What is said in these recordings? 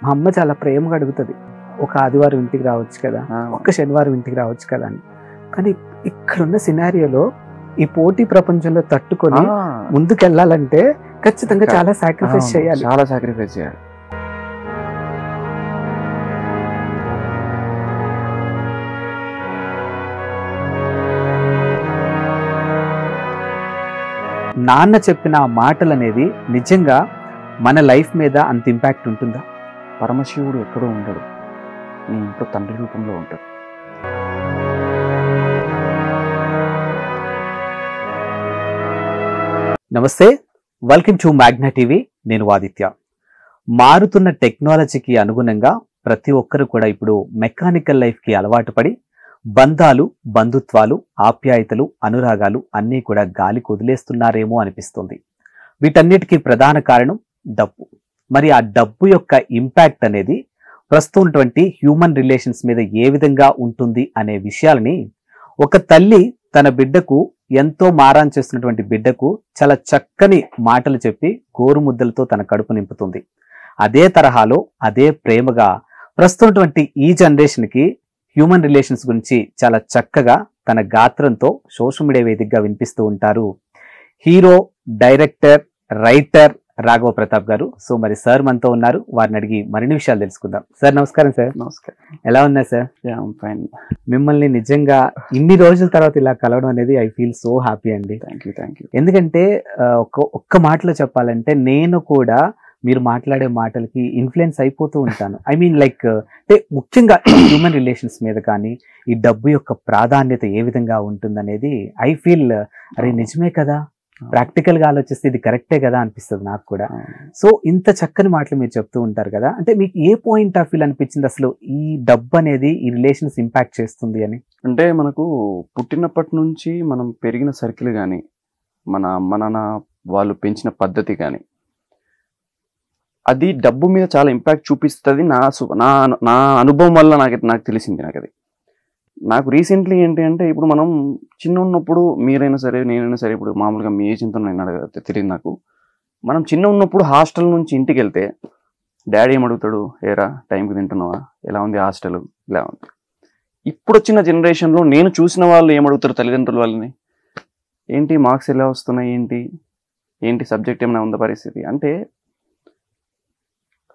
మా అమ్మ చాలా ప్రేమగా అడుగుతుంది, ఒక ఆదివారం ఇంటికి రావచ్చు కదా, ఒక్క శనివారం ఇంటికి రావచ్చు కదా అని. కానీ ఇక్కడున్న సినారియోలో ఈ పోటీ ప్రపంచంలో తట్టుకొని ముందుకెళ్ళాలంటే ఖచ్చితంగా చాలా సాక్రిఫైస్ చేయాలి. చాలా సాక్రిఫైస్ చేయాలి. నాన్న చెప్పిన ఆ మాటలు అనేది నిజంగా మన లైఫ్ మీద అంత ఇంపాక్ట్ ఉంటుందా? పరమశివుడు ఎక్కడో ఉండడు, నీ ఇంట్లో తండ్రి రూపంలో ఉంటాడు. నమస్తే, వెల్కమ్ టు మ్యాగ్నా టీవీ. నేను ఆదిత్య. మారుతున్న టెక్నాలజీకి అనుగుణంగా ప్రతి ఒక్కరు కూడా ఇప్పుడు మెకానికల్ లైఫ్కి అలవాటు పడి బంధాలు, బంధుత్వాలు, ఆప్యాయతలు, అనురాగాలు అన్నీ కూడా గాలికి వదిలేస్తున్నారేమో అనిపిస్తుంది. వీటన్నిటికీ ప్రధాన కారణం డబ్బు. మరి ఆ డబ్బు యొక్క ఇంపాక్ట్ అనేది ప్రస్తుతం ఉన్నటువంటి హ్యూమన్ రిలేషన్స్ మీద ఏ విధంగా ఉంటుంది అనే విషయాలని ఒక తల్లి తన బిడ్డకు, ఎంతో మారాన్ చేస్తున్నటువంటి బిడ్డకు చాలా చక్కని మాటలు చెప్పి గోరుముద్దలతో తన కడుపు నింపుతుంది. అదే తరహాలో, అదే ప్రేమగా ప్రస్తుతం ఈ జనరేషన్కి హ్యూమన్ రిలేషన్స్ గురించి చాలా చక్కగా తన గాత్రంతో సోషల్ మీడియా వేదికగా వినిపిస్తూ ఉంటారు hero, director, writer Raghava Pratap గారు. సో మరి సార్ మనతో ఉన్నారు, వారిని అడిగి మరిన్ని విషయాలు తెలుసుకుందాం. సార్ నమస్కారం. సార్ నమస్కారం. ఎలా ఉన్నారు సార్? ఫైన్. మిమ్మల్ని నిజంగా ఇన్ని రోజుల తర్వాత ఇలా కలవడం అనేది ఐ ఫీల్ సో హ్యాపీ అండి. Thank you. ఎందుకంటే ఒక్క మాటలో చెప్పాలంటే నేను కూడా మీరు మాట్లాడే మాటలకి ఇన్ఫ్లుయెన్స్ అయిపోతూ ఉంటాను. ఐ మీన్ లైక్ అంటే ముఖ్యంగా హ్యూమన్ రిలేషన్స్ మీద కానీ ఈ డబ్బు యొక్క ప్రాధాన్యత ఏ విధంగా ఉంటుందనేది ఐ ఫీల్ అరే నిజమే కదా, ప్రాక్టికల్గా ఆలోచిస్తే ఇది కరెక్టే కదా అనిపిస్తుంది నాకు కూడా. సో ఇంత చక్కని మాటలు మీరు చెప్తూ ఉంటారు కదా, అంటే మీకు ఏ పాయింట్ ఆఫ్ వ్యూ అనిపించింది అసలు ఈ డబ్బు అనేది ఈ రిలేషన్స్ ఇంపాక్ట్ చేస్తుంది అని? అంటే మనకు పుట్టినప్పటి నుంచి మనం పెరిగిన సర్కిల్ కానీ, మన అమ్మ నాన్న వాళ్ళు పెంచిన పద్ధతి కానీ, అది డబ్బు మీద చాలా ఇంపాక్ట్ చూపిస్తుంది. నా అనుభవం వల్ల నాకు తెలిసింది. నాకు రీసెంట్లీ ఏంటి అంటే, ఇప్పుడు మనం చిన్న ఉన్నప్పుడు మీరైనా సరే నేనైనా సరే, ఇప్పుడు మామూలుగా మీ ఏజ్ ఎంతో నేను తెలియదు నాకు, మనం చిన్న ఉన్నప్పుడు హాస్టల్ నుంచి ఇంటికి వెళ్తే డాడీ ఏమడుగుతాడు, ఏరా టైంకి తింటున్నావా, ఎలా ఉంది హాస్టల్, ఇలా ఉంది. ఇప్పుడు వచ్చిన జనరేషన్లో నేను చూసిన వాళ్ళు ఏమడుగుతారు తల్లిదండ్రుల వాళ్ళని, ఏంటి మార్క్స్ ఎలా వస్తున్నాయి, ఏంటి సబ్జెక్ట్ ఏమైనా ఉందా పరిస్థితి అంటే.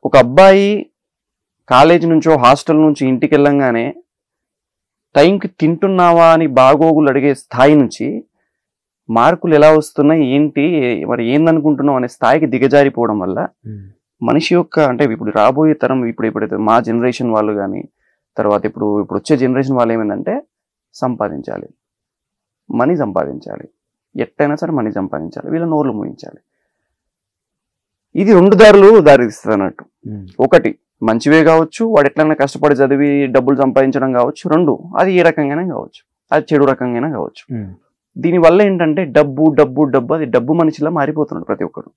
ఒక అబ్బాయి కాలేజీ నుంచో హాస్టల్ నుంచి ఇంటికి వెళ్ళంగానే టైంకి తింటున్నావా అని బాగోగులు అడిగే స్థాయి నుంచి మార్కులు ఎలా వస్తున్నాయి, మరి ఏందనుకుంటున్నావు అనే స్థాయికి దిగజారిపోవడం వల్ల మనిషి యొక్క, అంటే ఇప్పుడు రాబోయే తరం, ఇప్పుడైతే మా జనరేషన్ వాళ్ళు కానీ, తర్వాత ఇప్పుడు వచ్చే జనరేషన్ వాళ్ళు ఏమైందంటే సంపాదించాలి, మనీ సంపాదించాలి, ఎట్టయినా సరే మనీ సంపాదించాలి, వీళ్ళ నోర్లు మూయించాలి. ఇది రెండు దారి తీస్తుంది అన్నట్టు. ఒకటి మంచివే కావచ్చు, వాడు ఎట్లయినా కష్టపడి చదివి డబ్బులు సంపాదించడం కావచ్చు. రెండు, అది ఏ రకంగానే కావచ్చు, అది చెడు రకంగానే కావచ్చు. దీనివల్ల ఏంటంటే డబ్బు అది డబ్బు మనిషిలా మారిపోతున్నాడు ప్రతి ఒక్కరు.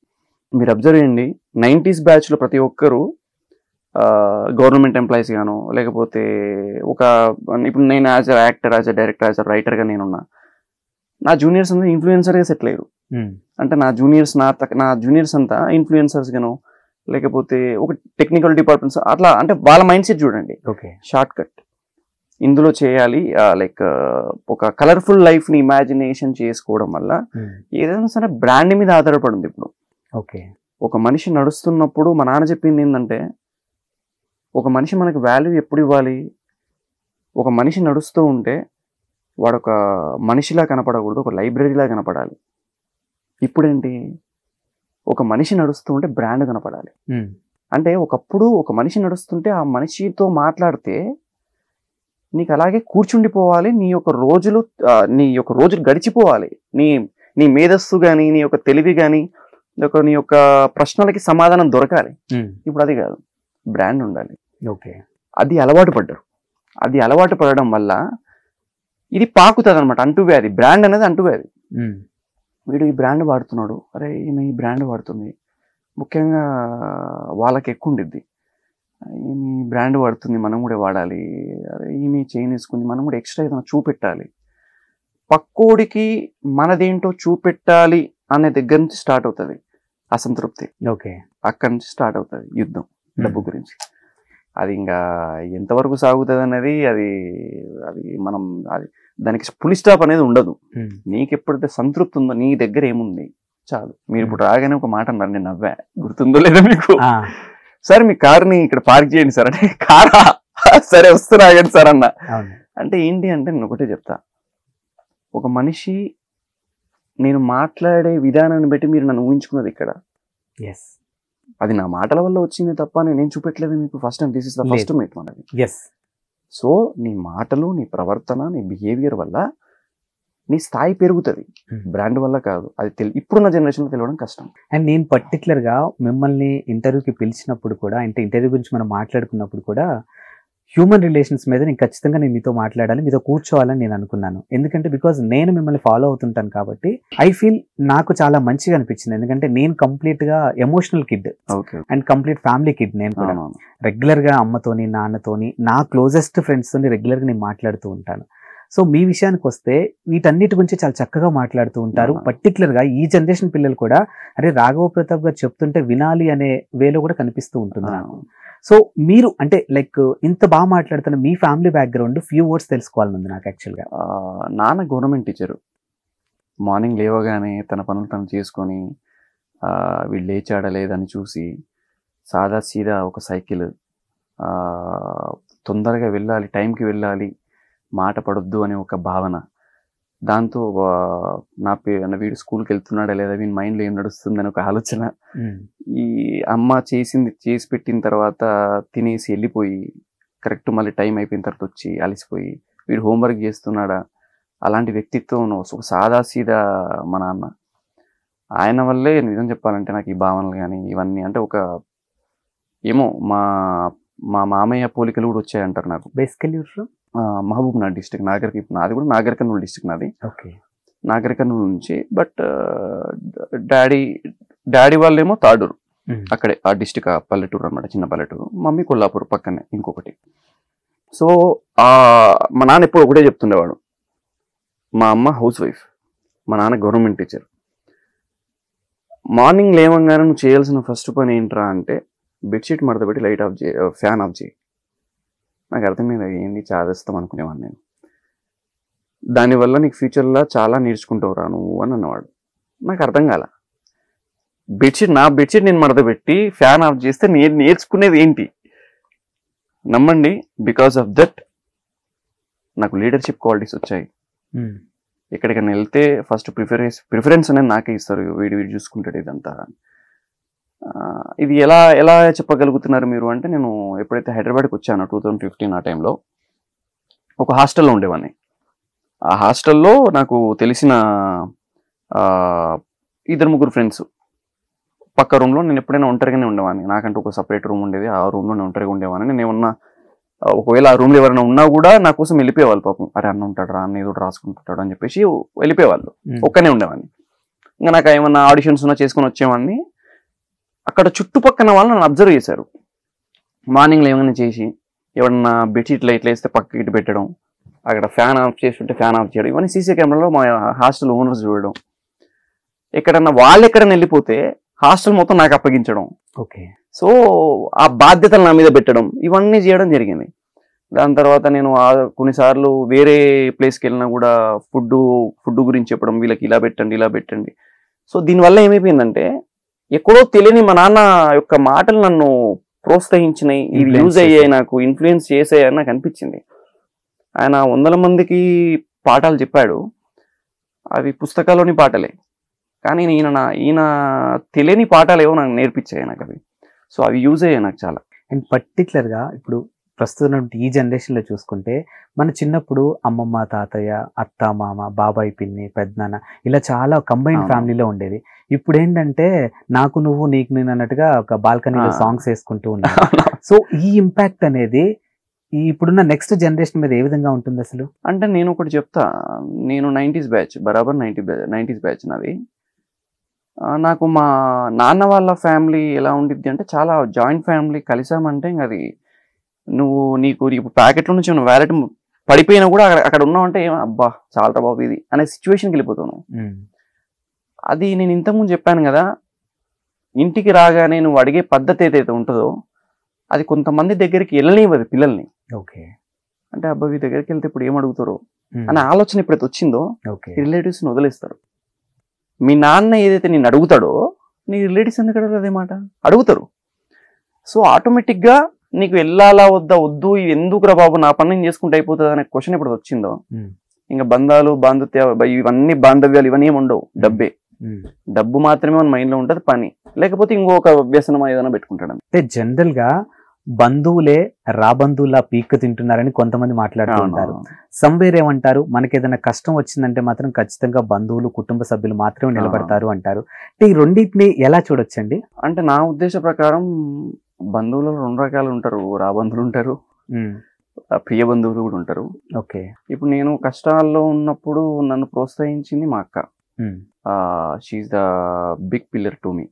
మీరు అబ్జర్వ్ చేయండి, 90s బ్యాచ్లో ప్రతి ఒక్కరు గవర్నమెంట్ ఎంప్లాయీస్ గాను, లేకపోతే ఇప్పుడు నేను as a actor, as a director, as a రైటర్గా నేనున్నా, నా జూనియర్స్ అంతా ఇన్ఫ్లుయెన్సర్గా సెటిల్ అయ్యారు. అంటే నా జూనియర్స్ అంతా ఇన్ఫ్లుయెన్సర్స్ గాను, లేకపోతే ఒక టెక్నికల్ డిపార్ట్మెంట్స్ అట్లా. అంటే వాళ్ళ మైండ్ సెట్ చూడండి, షార్ట్ కట్ ఇందులో చేయాలి, లైక్ ఒక కలర్ఫుల్ లైఫ్ ని ఇమాజినేషన్ చేసుకోవడం వల్ల ఏదైనా సరే బ్రాండ్ మీద ఆధారపడింది. ఇప్పుడు ఒక మనిషి నడుస్తున్నప్పుడు మా నాన్న చెప్పింది ఏంటంటే, ఒక మనిషి మనకు వాల్యూ ఎప్పుడు ఇవ్వాలి, ఒక మనిషి నడుస్తూ ఉంటే వాడు ఒక మనిషిలా కనపడకూడదు, ఒక లైబ్రరీలా కనపడాలి. ఇప్పుడేంటి, ఒక మనిషి నడుస్తూ ఉంటే బ్రాండ్ కనపడాలి. అంటే ఒకప్పుడు ఒక మనిషి నడుస్తుంటే ఆ మనిషితో మాట్లాడితే నీకు అలాగే కూర్చుండిపోవాలి, నీ యొక్క రోజులు గడిచిపోవాలి, నీ మేధస్సు కానీ, నీ యొక్క తెలివి కానీ, నీ యొక్క ప్రశ్నలకి సమాధానం దొరకాలి. ఇప్పుడు అది కాదు, బ్రాండ్ ఉండాలి. అది అలవాటు పడడం వల్ల ఇది పాకుతుంది అనమాట, అంటువ్యాధి. బ్రాండ్ అనేది అంటువ్యాధి. వీడు ఈ బ్రాండ్ వాడుతున్నాడు, అరే ఈమె ఈ బ్రాండ్ వాడుతుంది, ముఖ్యంగా వాళ్ళకి ఎక్కువ ఉండిద్ది, ఈమె బ్రాండ్ వాడుతుంది మనం కూడా వాడాలి, అరే ఈమె చైన్ వేసుకుంది మనం కూడా ఎక్స్ట్రా ఏదైనా చూపెట్టాలి, పక్కోడికి మనదేంటో చూపెట్టాలి అనే దగ్గర నుంచి స్టార్ట్ అవుతుంది అసంతృప్తి. అక్కడి నుంచి స్టార్ట్ అవుతుంది యుద్ధం డబ్బు గురించి. అది ఇంకా ఎంతవరకు సాగుతుంది అనేది అది అది మనం అది దానికి ఫుల్ స్టాప్ అనేది ఉండదు. నీకు ఎప్పుడైతే సంతృప్తి ఉందో నీ దగ్గర ఏముంది చాలు. మీరు ఇప్పుడు రాగానే ఒక మాట అన్నారు, నేను నవ్వా, గుర్తుందో లేదా మీకు? సార్ మీ కార్ని ఇక్కడ పార్క్ చేయండి సార్ అంటే, కారా సరే వస్తున్నా ఆగండి సార్ అన్న. అంటే ఏంటి అంటే నేను ఒకటే చెప్తా, ఒక మనిషి నేను మాట్లాడే విధానాన్ని బట్టి మీరు నన్ను ఊహించుకున్నది ఇక్కడ. అది నా మాటల వల్ల వచ్చింది తప్ప నేనేం చూపెట్టలేదు మీకు. First time this is the first meet మనది. సో నీ మాటలు, నీ ప్రవర్తన, నీ బిహేవియర్ వల్ల నీ స్థాయి పెరుగుతుంది, బ్రాండ్ వల్ల కాదు. అది ఇప్పుడున్న జనరేషన్లో తెలియడం కష్టం. అండ్ నేను పర్టికులర్గా మిమ్మల్ని ఇంటర్వ్యూకి పిలిచినప్పుడు కూడా, అంటే ఇంటర్వ్యూ గురించి మనం మాట్లాడుకున్నప్పుడు కూడా, హ్యూమన్ రిలేషన్స్ మీద నేను ఖచ్చితంగా మీతో మాట్లాడాలి, మీతో కూర్చోవాలని నేను అనుకున్నాను. ఎందుకంటే బికాజ్ నేను మిమ్మల్ని ఫాలో అవుతుంటాను కాబట్టి ఐ ఫీల్ నాకు చాలా మంచిగా అనిపించింది. ఎందుకంటే నేను కంప్లీట్గా emotional kid and complete family kid. నేను కూడా రెగ్యులర్గా అమ్మతోని, నాన్నతోని, నా క్లోజెస్ట్ ఫ్రెండ్స్ తోని రెగ్యులర్గా నేను మాట్లాడుతూ ఉంటాను. సో మీ విషయానికి వస్తే వీటన్నిటి గురించి చాలా చక్కగా మాట్లాడుతూ ఉంటారు. పర్టికులర్గా ఈ జనరేషన్ పిల్లలు కూడా అరే రాఘవ ప్రతాప్ గారు చెప్తుంటే వినాలి అనే వేలో కూడా కనిపిస్తూ ఉంటుంది నాకు. సో మీరు అంటే లైక్ ఇంత బాగా మాట్లాడుతున్న మీ ఫ్యామిలీ బ్యాక్గ్రౌండ్ ఫ్యూ వర్డ్స్ తెలుసుకోవాలనుంది నాకు యాక్చువల్గా. నాన్న గవర్నమెంట్ టీచరు. మార్నింగ్ లేవగానే తన పనులు తను చేసుకొని వీళ్ళు లేచాడా లేదని చూసి సాదా సీదా ఒక సైకిల్, తొందరగా వెళ్ళాలి, టైంకి వెళ్ళాలి, మాట పడొద్దు అనే ఒక భావన, దాంతో వీడు స్కూల్కి వెళ్తున్నాడా లేదా, వీని మైండ్లో ఏం నడుస్తుందని ఒక ఆలోచన. ఈ అమ్మ చేసి పెట్టిన తర్వాత తినేసి వెళ్ళిపోయి కరెక్ట్ మళ్ళీ టైం అయిపోయిన తర్వాత వచ్చి అలసిపోయి వీడు హోంవర్క్ చేస్తున్నాడా, అలాంటి వ్యక్తిత్వం ఒక సాదా సీదా మా నాన్న. ఆయన వల్లే నిజం చెప్పాలంటే నాకు ఈ భావనలు కానీ ఇవన్నీ అంటే ఒక ఏమో మా మామయ్య పోలికలు కూడా వచ్చాయంటారు నాకు. బేసికలీ మహబూబ్ నగర్ డిస్టిక్, నాది కూడా నాగర్ కర్నూలు డిస్టిక్ నాది, నాగర్ కర్నూలు నుంచి. బట్ డాడీ వాళ్ళేమో తాడూరు, అక్కడే ఆ డిస్టిక్, ఆ పల్లెటూరు అనమాట, చిన్న పల్లెటూరు. మమ్మీ కొల్లాపూర్ పక్కనే ఇంకొకటి. సో మా నాన్న ఎప్పుడు ఒకటే చెప్తుండేవాడు, మా అమ్మ హౌస్ వైఫ్, మా నాన్న గవర్నమెంట్ టీచర్. మార్నింగ్ లేవంగానే నువ్వు చేయాల్సిన ఫస్ట్ పని ఏంట్రా అంటే బెడ్షీట్ మడత పెట్టి లైట్ ఆఫ్ చేయి, ఫ్యాన్ ఆఫ్ చేయి. నాకు అర్థమైంది ఏంది చాదేస్తాం అనుకునేవాడిని నేను. దానివల్ల నీకు ఫ్యూచర్లో చాలా నేర్చుకుంటావురా నువ్వు అని అన్నవాడు. నాకు అర్థం కాల. నా బెడ్షీట్ నేను మడత పెట్టి ఫ్యాన్ ఆఫ్ చేస్తే నేను నేర్చుకునేది ఏంటి? నమ్మండి, బికాస్ ఆఫ్ దట్ నాకు లీడర్షిప్ క్వాలిటీస్ వచ్చాయి. ఎక్కడికైనా వెళ్తే ఫస్ట్ ప్రిఫరెన్స్ అనేది నాకే ఇస్తారు, వీడు చూసుకుంటాడు ఇదంతా. ఇది ఎలా చెప్పగలుగుతున్నారు మీరు అంటే, నేను ఎప్పుడైతే హైదరాబాద్కి వచ్చానో 2015 ఆ టైంలో ఒక హాస్టల్లో ఉండేవాడిని. ఆ హాస్టల్లో నాకు తెలిసిన 2-3 ఫ్రెండ్స్. పక్క రూమ్లో నేను ఎప్పుడైనా ఒంటరిగానే ఉండేవాడిని, నాకంటూ ఒక సపరేట్ రూమ్ ఉండేది, ఆ రూమ్లో నేను ఒంటరిగా ఉండేవాడిని. నేను ఏమన్నా ఒకవేళ ఆ రూమ్లో ఎవరైనా ఉన్నా కూడా నా కోసం వెళ్ళిపోయేవాళ్ళు. పాపం అరే అన్న ఉంటాడు రా, అన్న ఏదో రాసుకుంటుంటాడు అని చెప్పేసి వెళ్ళిపోయేవాళ్ళు. ఒక్కనే ఉండేవాడిని. ఇంకా నాకు ఏమన్నా ఆడిషన్స్ ఉన్నా చేసుకుని వచ్చేవాడిని. అక్కడ చుట్టుపక్కల వాళ్ళు నన్ను అబ్జర్వ్ చేశారు. మార్నింగ్లో ఏమైనా చేసి ఎవరన్నా బెడ్షీట్లు ఇట్లా వేస్తే పక్కకి ఇటు పెట్టడం, అక్కడ ఫ్యాన్ ఆఫ్ చేస్తుంటే ఫ్యాన్ ఆఫ్ చేయడం, ఇవన్నీ సీసీ కెమెరాలో మా హాస్టల్ ఓనర్స్ చూడడం. ఎక్కడన్నా వెళ్ళిపోతే హాస్టల్ మొత్తం నాకు అప్పగించడం. ఓకే. సో ఆ బాధ్యతలు నా మీద పెట్టడం, ఇవన్నీ చేయడం జరిగింది. దాని తర్వాత నేను కొన్నిసార్లు వేరే ప్లేస్కి వెళ్ళినా కూడా ఫుడ్ గురించి చెప్పడం, వీళ్ళకి ఇలా పెట్టండి. సో దీనివల్ల ఏమైపోయిందంటే ఎక్కడో తెలియని మా నాన్న యొక్క మాటలు నన్ను ప్రోత్సహించినాయి, ఇవి యూజ్ అయ్యాయి, నాకు ఇన్ఫ్లుయెన్స్ చేసాయని నాకు అనిపించింది. ఆయన 100 మందికి పాఠాలు చెప్పాడు, అవి పుస్తకాల్లోని పాటలే, కానీ ఈయన తెలియని పాఠాలు ఏవో నాకు నేర్పించాయి నాకు అవి. సో అవి యూజ్ అయ్యాయి నాకు చాలా. అండ్ పర్టికులర్గా ఇప్పుడు ప్రస్తుతం ఈ జనరేషన్లో చూసుకుంటే, మన చిన్నప్పుడు అమ్మమ్మ, తాతయ్య, అత్త, మామ, బాబాయ్, పిన్ని, పెద్దనాన్న ఇలా చాలా కంబైన్డ్ ఫ్యామిలీలో ఉండేది. ఇప్పుడు ఏంటంటే నాకు నువ్వు నీకు నేను అన్నట్టుగా ఒక బాల్కనీలో సాంగ్స్ వేసుకుంటూ ఉన్నాను. సో ఈ ఇంపాక్ట్ అనేది ఇప్పుడున్న నెక్స్ట్ జనరేషన్ మీద ఏ విధంగా ఉంటుంది అసలు అంటే, నేను ఒకటి చెప్తా, నేను 90s బ్యాచ్, బరాబర్ 90s బ్యాచ్ నాది. నాకు మా నాన్న వాళ్ళ ఫ్యామిలీ ఎలా ఉండిద్ది అంటే చాలా జాయింట్ ఫ్యామిలీ. కలిసామంటే ఇంక అది నీకు ప్యాకెట్లో నుంచి వ్యాలెట్ పడిపోయినా కూడా అక్కడ ఉన్నావంటే అబ్బా చాలా బాబు ఇది అనే సిచ్యువేషన్కి వెళ్ళిపోతాను. అది నేను ఇంతకుముందు చెప్పాను కదా, ఇంటికి రాగానే నువ్వు అడిగే పద్ధతి ఏదైతే ఉంటుందో అది కొంతమంది దగ్గరికి వెళ్ళనివ్వదు పిల్లల్ని. ఓకే. అంటే అబ్బాయి దగ్గరికి వెళ్తే ఇప్పుడు ఏం అడుగుతారో అనే ఆలోచన ఎప్పుడైతే వచ్చిందో రిలేటివ్స్ ని వదిలేస్తారు. మీ నాన్న ఏదైతే నేను అడుగుతాడో నీ రిలేటివ్స్ ఎందుకు అడగరు అదే మాట అడుగుతారు. సో ఆటోమేటిక్ గా నీకు వెళ్ళాలా వద్దు ఇది ఎందుకురా బాబు నా పని నేను చేసుకుంటే అయిపోతుంది అనే క్వశ్చన్ ఇప్పుడు వచ్చిందో ఇంకా బంధాలు ఇవన్నీ బాంధవ్యాలు ఇవన్నీ ఏమి ఉండవు. డబ్బు మాత్రమే మన మైండ్ లో ఉంటది, పని లేకపోతే ఇంకొక వ్యసనం ఏదైనా పెట్టుకుంటాడు. అంటే జనరల్ గా బంధువులే రాబంధువులా పీక్ తింటున్నారని కొంతమంది మాట్లాడుతూ ఉంటారు. సంవేర్ ఏమంటారు, మనకి ఏదైనా కష్టం వచ్చిందంటే మాత్రం ఖచ్చితంగా బంధువులు కుటుంబ సభ్యులు మాత్రమే నిలబడతారు అంటారు. ఈ రెండింటిని ఎలా చూడొచ్చండి? అంటే నా ఉద్దేశ ప్రకారం బంధువులు 2 రకాలు ఉంటారు. రాబంధువులు ఉంటారు, ప్రియ బంధువులు కూడా ఉంటారు. ఓకే. ఇప్పుడు నేను కష్టాల్లో ఉన్నప్పుడు నన్ను ప్రోత్సహించింది మా అక్క. She the big pillar to me.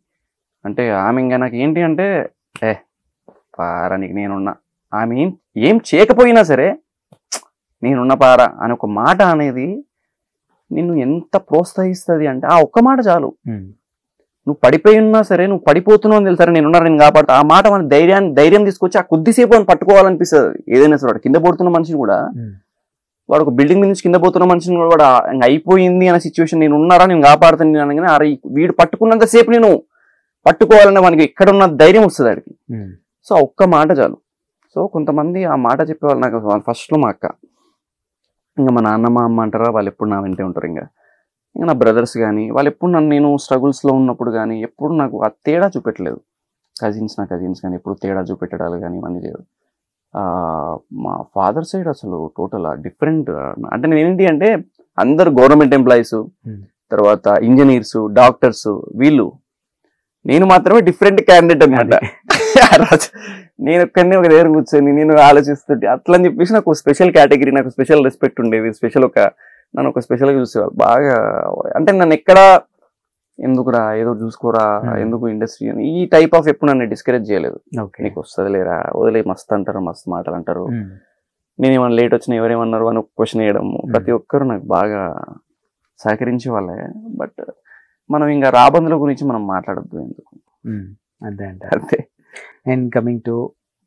అంటే ఆమె ఇంకా నాకు ఏంటి అంటే పారా నీకు నేనున్నా, ఆమె ఏం చేయకపోయినా సరే నేనున్న పారా అని ఒక మాట అనేది నిన్ను ఎంత ప్రోత్సహిస్తుంది అంటే ఆ ఒక్క మాట చాలు. నువ్వు పడిపోయి ఉన్నా సరే నువ్వు పడిపోతున్నావు అని తెలుసా, నేనున్నా నేను కాపాడుతా. ఆ మాట మన ధైర్యం తీసుకొచ్చి ఆ కొద్దిసేపు అని పట్టుకోవాలనిపిస్తుంది. ఏదైనా సరే వాడు కింద పడుతున్న మనిషిని కూడా, వాడు ఒక బిల్డింగ్ మీద నుంచి కింద పోతున్న మనిషిని కూడా వాడు అయిపోయింది అనే సిచ్యువేషన్ నేను ఉన్నారా నేను కాపాడుతాను అనగానే అరే వీడు పట్టుకున్నంత సేపు నేను పట్టుకోవాలనే వానికి ఎక్కడున్న ధైర్యం వస్తుంది వాడికి. సో ఒక్క మాట చాలు. సో కొంతమంది ఆ మాట చెప్పేవాళ్ళు నాకు ఫస్ట్లో మా అక్క, ఇంకా మా నాన్న మా అమ్మ అంటారా వాళ్ళు ఎప్పుడు నా వెంటే ఉంటారు. ఇంకా నా బ్రదర్స్ కానీ వాళ్ళు ఎప్పుడు నేను స్ట్రగుల్స్లో ఉన్నప్పుడు కానీ ఎప్పుడు నాకు ఆ తేడా చూపెట్టలేదు. నా కజిన్స్ కానీ ఎప్పుడు తేడా చూపెట్టడాలు కానీ ఇవన్నీ చేయదు. మా ఫాదర్ సైడ్ అసలు టోటల్ డిఫరెంట్. అంటే నేనేంటి అంటే అందరు గవర్నమెంట్ ఎంప్లాయీస్, తర్వాత ఇంజనీర్స్, డాక్టర్స్, వీళ్ళు నేను మాత్రమే డిఫరెంట్ క్యాండిడేట్ అనమాట. నేను ఒక్కనే ఒక దగ్గర కూర్చొని నేను ఆలోచిస్తుంటే అట్లా అని చెప్పేసి నాకు స్పెషల్ కేటగిరీ, నాకు స్పెషల్ రెస్పెక్ట్ ఉండేది. నన్ను ఒక స్పెషల్గా చూసేవాళ్ళు బాగా. అంటే నన్ను ఎక్కడ ఎందుకురా ఏదో చూసుకోరా ఎందుకు ఇండస్ట్రీ అని ఈ టైప్ ఆఫ్ ఎప్పుడు నన్ను డిస్కరేజ్ చేయలేదు. నీకు వస్తుంది లేరా వదిలే మస్తు అంటారు, మస్తు మాటలు అంటారు, నేను ఏమైనా లేట్ వచ్చినా ఎవరేమన్నారు అని ఒక క్వశ్చన్ వేయడం. ప్రతి ఒక్కరు నాకు బాగా సహకరించే వాళ్ళే. బట్ మనం ఇంకా రాబందుల గురించి మనం మాట్లాడద్దు ఎందుకు, అంతే. అండ్ కమింగ్ టు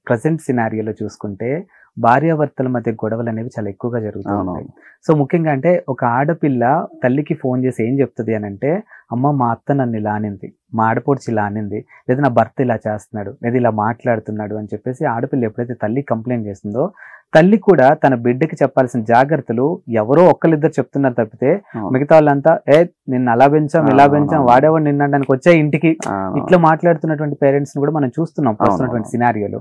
ప్రజెంట్ సినారియోలో చూసుకుంటే భార్యాభర్తల మధ్య గొడవలు అనేవి చాలా ఎక్కువగా జరుగుతూ ఉంటాయి. సో ముఖ్యంగా అంటే ఒక ఆడపిల్ల తల్లికి ఫోన్ చేసి ఏం చెప్తుంది అని అంటే, అమ్మ మా అత్త నన్ను ఇలా అనింది, మా ఆడపడుచు ఇలా అనింది, లేదా నా భర్త ఇలా చేస్తున్నాడు, లేదా ఇలా మాట్లాడుతున్నాడు అని చెప్పేసి ఆడపిల్ల ఎప్పుడైతే తల్లి కంప్లైంట్ చేస్తుందో, తల్లి కూడా తన బిడ్డకి చెప్పాల్సిన జాగ్రత్తలు ఎవరో ఒక్కరిద్దరు చెప్తున్నారు తప్పితే మిగతా వాళ్ళంతా నిన్ను అలా పెంచాం ఇలా పెంచాం వాడేవాడు నిన్నడానికి వచ్చే ఇంటికి ఇట్లా మాట్లాడుతున్నటువంటి పేరెంట్స్ ని కూడా మనం చూస్తున్నాం వస్తున్నటువంటి సినారియోలో.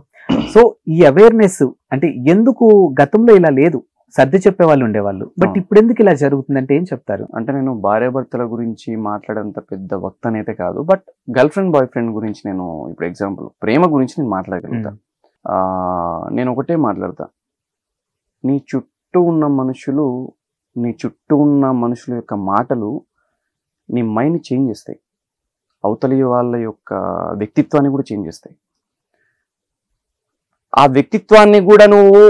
సో ఈ అవేర్నెస్ అంటే ఎందుకు గతంలో ఇలా లేదు, సర్ది చెప్పే వాళ్ళు ఉండేవాళ్ళు, బట్ ఇప్పుడు ఎందుకు ఇలా జరుగుతుందంటే ఏం చెప్తారు? అంటే నేను భార్యాభర్తల గురించి మాట్లాడేంత పెద్ద వక్తనైతే కాదు, but girl friend boy friend గురించి నేను ఇప్పుడు ఎగ్జాంపుల్ ప్రేమ గురించి నేను మాట్లాడగలుగుతా. నేను ఒకటే మాట్లాడతా, నీ చుట్టూ ఉన్న మనుషుల యొక్క మాటలు నీ మైండ్ చేంజ్ చేస్తాయి, అవతలి వాళ్ళ యొక్క వ్యక్తిత్వాన్ని కూడా చేంజ్ చేస్తాయి. ఆ వ్యక్తిత్వాన్ని కూడా నువ్వు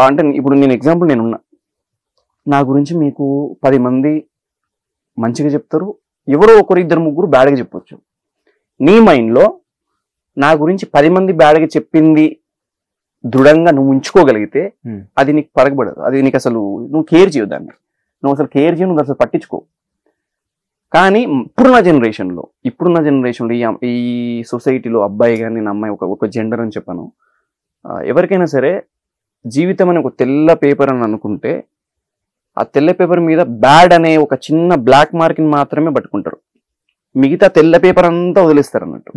అంటే ఇప్పుడు నేను ఎగ్జాంపుల్ నేనున్నా, నా గురించి మీకు 10 మంది మంచిగా చెప్తారు, ఎవరో ఒకరు 2-3 బ్యాడ్గా చెప్పొచ్చు. నీ మైండ్లో నా గురించి 10 మంది బ్యాడ్గా చెప్పింది దృఢంగా నువ్వు ఉంచుకోగలిగితే అది నీకు పరగబడదు, అది నీకు అసలు నువ్వు కేర్ చేయవు దాన్ని, నువ్వు అసలు కేర్ చేయవు, నువ్వు అసలు పట్టించుకో. కానీ ఇప్పుడున్న జనరేషన్లో ఈ సొసైటీలో అబ్బాయి కానీ నేను అమ్మాయి ఒక జెండర్ అని చెప్పాను, ఎవరికైనా సరే జీవితం అని ఒక తెల్ల పేపర్ అని అనుకుంటే ఆ తెల్ల పేపర్ మీద బ్యాడ్ అనే ఒక చిన్న బ్లాక్ మార్కింగ్ మాత్రమే పట్టుకుంటారు, మిగతా తెల్ల పేపర్ అంతా వదిలేస్తారు అన్నట్టు.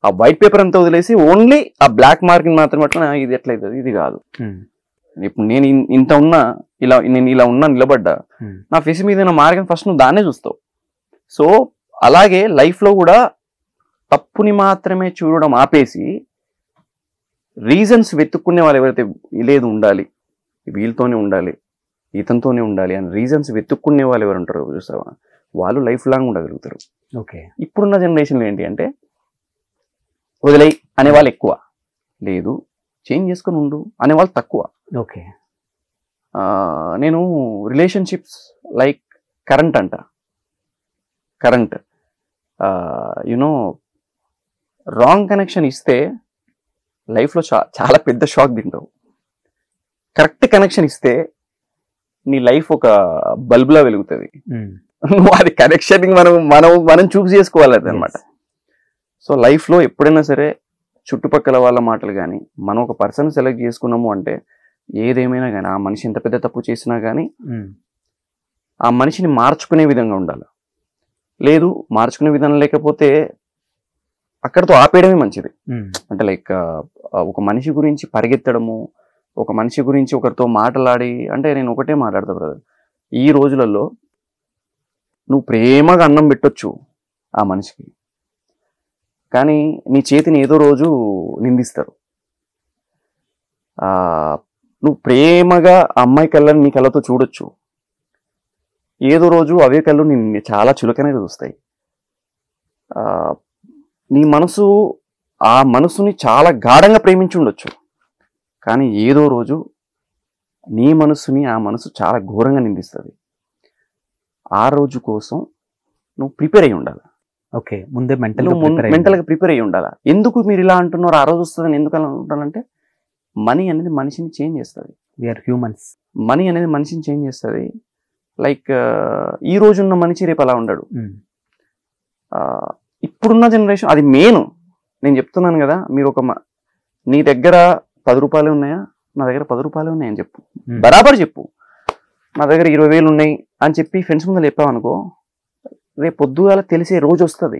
ఆ వైట్ పేపర్ అంతా వదిలేసి ఓన్లీ ఆ బ్లాక్ మార్కింగ్ మాత్రమే పట్టుకుని ఇది ఎట్లయితుంది ఇది కాదు. ఇప్పుడు నేను ఇంత ఉన్నా నేను ఇలా ఉన్నా నిలబడ్డా, నా ఫేస్ మీద మార్గం ఫస్ట్ నువ్వు దాన్నే చూస్తావు. సో అలాగే లైఫ్లో కూడా తప్పుని మాత్రమే చూడడం ఆపేసి రీజన్స్ వెతుక్కునే వాళ్ళు ఎవరైతే లేదు ఉండాలి, వీళ్ళతోనే ఉండాలి, ఇతనితోనే ఉండాలి అని రీజన్స్ వెతుక్కునే వాళ్ళు ఎవరు ఉంటారో చూసావా, వాళ్ళు లైఫ్ లాంగ్ ఉండగలుగుతారు. ఓకే. ఇప్పుడున్న జనరేషన్లో ఏంటి అంటే వదిలేయి అనేవాళ్ళు ఎక్కువ, లేదు చేంజ్ చేసుకొని ఉండు అనేవాళ్ళు తక్కువ. ఓకే. నేను relationships like current you know wrong connection ఇస్తే లైఫ్లో చాలా పెద్ద షాక్ తింటావు. కరెక్ట్ కనెక్షన్ ఇస్తే నీ లైఫ్ ఒక బల్బులా వెలుగుతుంది. నువ్వు అది కనెక్షన్ మనం చూస్ చేసుకోవాలి అనమాట. సో లైఫ్లో ఎప్పుడైనా సరే చుట్టుపక్కల వాళ్ళ మాటలు కానీ, మనం ఒక పర్సన్ సెలెక్ట్ చేసుకున్నాము అంటే ఏదేమైనా కానీ ఆ మనిషి ఎంత పెద్ద తప్పు చేసినా కానీ ఆ మనిషిని మార్చుకునే విధంగా ఉండాలి. లేదు మార్చుకునే విధానం లేకపోతే అక్కడితో ఆపేయడమే మంచిది. అంటే లైక్ ఒక మనిషి గురించి పరిగెత్తడము, ఒక మనిషి గురించి ఒకరితో మాట్లాడి, అంటే నేను ఒకటే మాట్లాడతా బ్రదర్, ఈ రోజులలో నువ్వు ప్రేమగా అన్నం పెట్టొచ్చు ఆ మనిషికి, కానీ నీ చేతిని ఏదో రోజు నిందిస్తారు. నువ్వు ప్రేమగా అమ్మాయి కళ్ళని నీ కళ్ళతో చూడొచ్చు, ఏదో రోజు అవే కళ్ళు నిన్ను చాలా చులకనగా చూస్తాయి. నీ మనసు ఆ మనసుని చాలా గాఢంగా ప్రేమించి ఉండొచ్చు, కానీ ఏదో రోజు నీ మనసుని ఆ మనసు చాలా ఘోరంగా నిందిస్తుంది. ఆ రోజు కోసం నువ్వు ప్రిపేర్ అయ్యి ఉండాలి. ఓకే, ముందే మెంటల్గా ప్రిపేర్ అయ్యి ఉండాలి. ఎందుకు మీరు ఇలా అంటున్నారు, ఆ రోజు వస్తుందని ఎందుకు అలా ఉంటానంటే, మనీ అనేది మనిషిని చేంజ్ చేస్తుంది. We are humans. మనీ అనేది మనిషిని చేంజ్ చేస్తుంది. లైక్ ఈ రోజు ఉన్న మనిషి రేపు అలా ఉండడు. ఇప్పుడున్న జనరేషన్ అది మెయిన్. నేను చెప్తున్నాను కదా, మీరు నీ దగ్గర 10 రూపాయలు ఉన్నాయా, నా దగ్గర 10 రూపాయలు ఉన్నాయని చెప్పు, బరాబర్ చెప్పు. నా దగ్గర 20,000 ఉన్నాయి అని చెప్పి ఫ్రెండ్స్ ముందు చెప్పావు అనుకో, రేపు పొద్దుగాల తెలిసే రోజు వస్తుంది.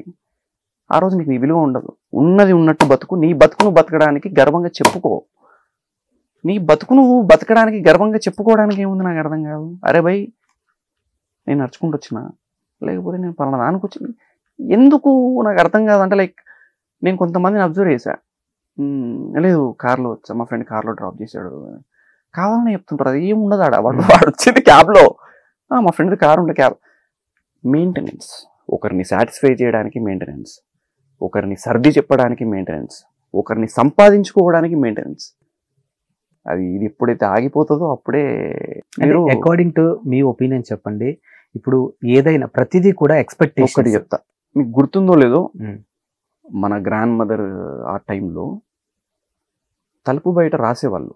ఆ రోజు నీకు నీ విలువ ఉండదు. ఉన్నది ఉన్నట్టు బతుకు. నీ బతుకును బతకడానికి గర్వంగా చెప్పుకో. నీ బతుకు నువ్వు బతకడానికి గర్వంగా చెప్పుకోవడానికి ఏముంది నాకు అర్థం కాదు. అరే భయ్, నేను నడుచుకుంటూ వచ్చిన, లేకపోతే నేను పలానా దానికి వచ్చి, ఎందుకు నాకు అర్థం కాదు. అంటే లైక్ నేను కొంతమందిని అబ్జర్వ్ చేశా, లేదు కార్లో వచ్చా, మా ఫ్రెండ్ కార్లో డ్రాప్ చేశాడు, కావాలని చెప్తుంటారు. అది ఏముండదు ఆడ. వాడు వచ్చింది క్యాబ్లో, మా ఫ్రెండ్ది కారు ఉంటే క్యాబ్. మెయింటెనెన్స్, ఒకరిని సాటిస్ఫై చేయడానికి మెయింటెనెన్స్, ఒకరిని సర్ది చెప్పడానికి మెయింటెనెన్స్, ఒకరిని సంపాదించుకోవడానికి మెయింటెనెన్స్. ఇది ఎప్పుడైతే ఆగిపోతుందో అప్పుడే. మీరు అకార్డింగ్ టు మీ ఒపీనియన్ చెప్పండి, ఇప్పుడు ఏదైనా ప్రతిదీ కూడా ఎక్స్పెక్టేషన్. ఒకటి చెప్తా, మీకు గుర్తుందో లేదో, మన గ్రాండ్ మదర్ ఆ టైంలో తలుపు బయట రాసేవాళ్ళు,